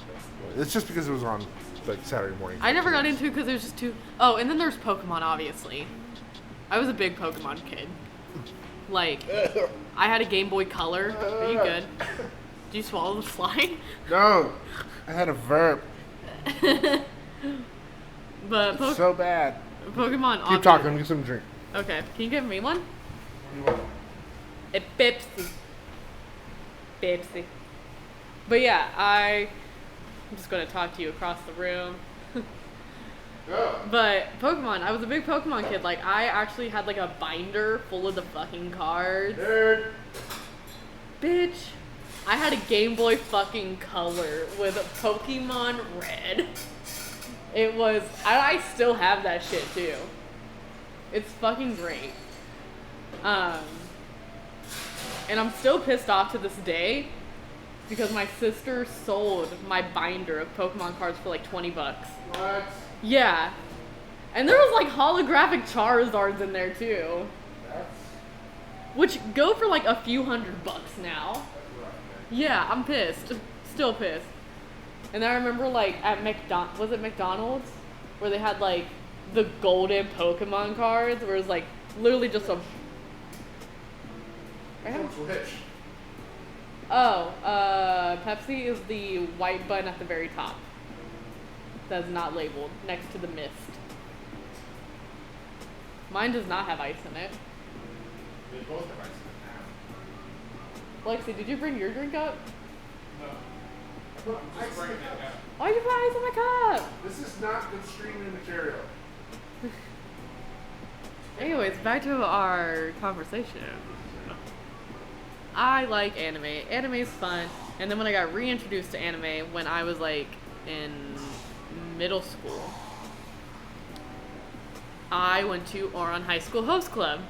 It's just because it was on like Saturday morning. I never got into it because it was just too. Oh, and then there's Pokemon, obviously. I was a big Pokemon kid. Like, I had a Game Boy Color. Are you good? Did you swallow the slide? No, I had a verb. But so bad. Pokemon. Keep talking. Let me get some drink. Okay, can you give me one? What do you want? A Pepsi. Pepsi. But yeah, I'm just gonna talk to you across the room. Go. But Pokemon, I was a big Pokemon kid. Like, I actually had like a binder full of the fucking cards. Nerd. Bitch. I had a Game Boy fucking Color with Pokemon Red. It was, I still have that shit too. It's fucking great. And I'm still pissed off to this day because my sister sold my binder of Pokemon cards for like $20. What? Yeah. And there was like holographic Charizards in there too. Which go for like a few $100 now. Yeah, I'm pissed. Still pissed. And I remember like at was it McDonald's? Where they had like the golden Pokemon cards where it was like literally just a... Oh, Pepsi is the white button at the very top. That's not labeled, next to the mist. Mine does not have ice in it. They both have ice in Lexi, did you bring your drink up? No. I'm just bringing it down. Why'd you put ice in my cup? This is not good streaming material. Anyways, back to our conversation. I like anime. Anime is fun. And then when I got reintroduced to anime when I was like in middle school, I went to Oron High School Host Club,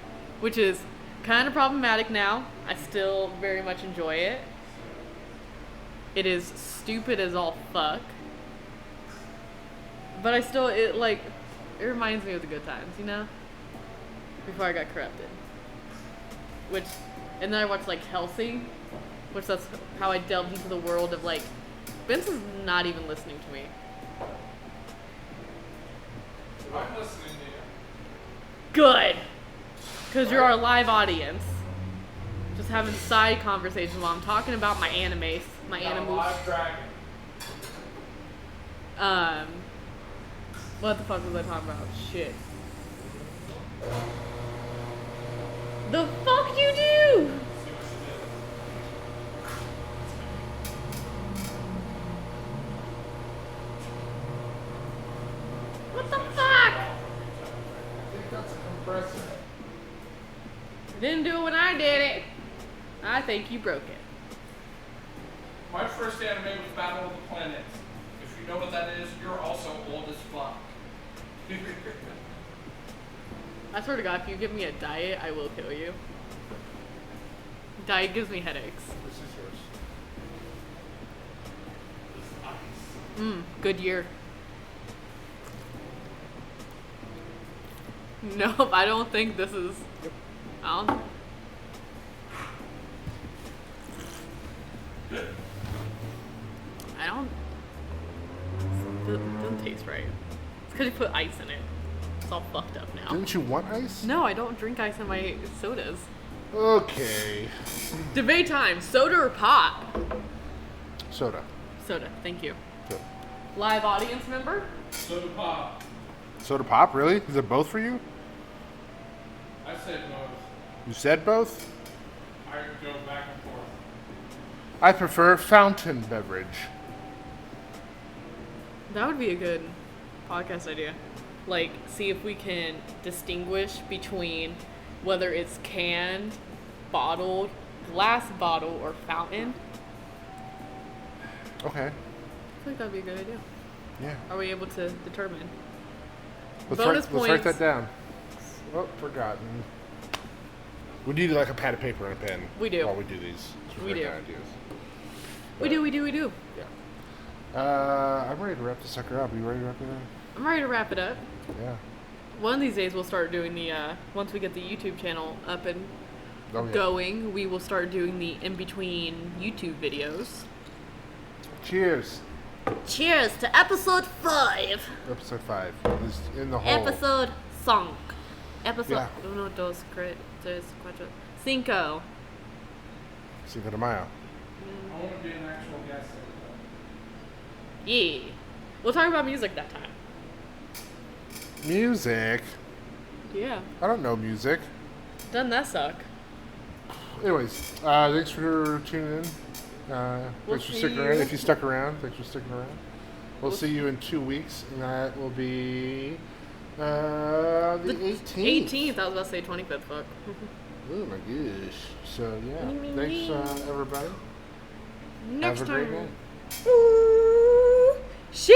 which is kind of problematic now. I still very much enjoy it. It is stupid as all fuck. But I still, it reminds me of the good times, you know? Before I got corrupted. And then I watched like Hellsing, which that's how I delved into the world of like, Benson's not even listening to me. I'm listening to you. Good! Because you're our live audience. Just having side conversations while I'm talking about my animes, my animals. Live dragon. What the fuck was I talking about? Shit. The fuck you do? What the fuck? I think that's a compressor. You didn't do it when I did it. I think you broke it. My first anime was Battle of the Planets. If you know what that is, you're also old as fuck. I swear to God, if you give me a diet, I will kill you. Diet gives me headaches. This is yours. Good year. Nope, I don't think this is. I don't. It doesn't taste right. It's because you put ice in it. It's all fucked up now. Didn't you want ice? No, I don't drink ice in my sodas. Okay. Debate time. Soda or pop? Soda. Soda. Thank you. Good. Live audience member? Soda pop. Soda pop, really? Is it both for you? I said both. You said both? I go back and forth. I prefer fountain beverage. That would be a good podcast idea. Like, see if we can distinguish between whether it's canned, bottled, glass bottle, or fountain. Okay. I feel like that'd be a good idea. Yeah. Are we able to determine? Let's write that down. Oh, forgotten. We need like a pad of paper and a pen. We do. While we do these. We do. Ideas. We do. Yeah. I'm ready to wrap this sucker up. Are you ready to wrap it up? I'm ready to wrap it up. Yeah. One of these days we'll start doing the, once we get the YouTube channel up and going, we will start doing the in-between YouTube videos. Cheers. Cheers to episode 5. Episode 5 is in the hole. Episode sunk. Episode Yeah. 1, 2, 3, 4, 5. Cinco de Mayo. I want to be an actual guest. Yeah. We'll talk about music that time. Music. Yeah. I don't know music. Doesn't that suck? Anyways, thanks for tuning in. Thanks for see sticking you. around. If you stuck around, thanks for sticking around. We'll see you in 2 weeks, and that will be the 18th. 18th. I was about to say 25th. Fuck. Oh my gosh. So, yeah. Me. Thanks, everybody. Next Have a time. great night. Ooh, she.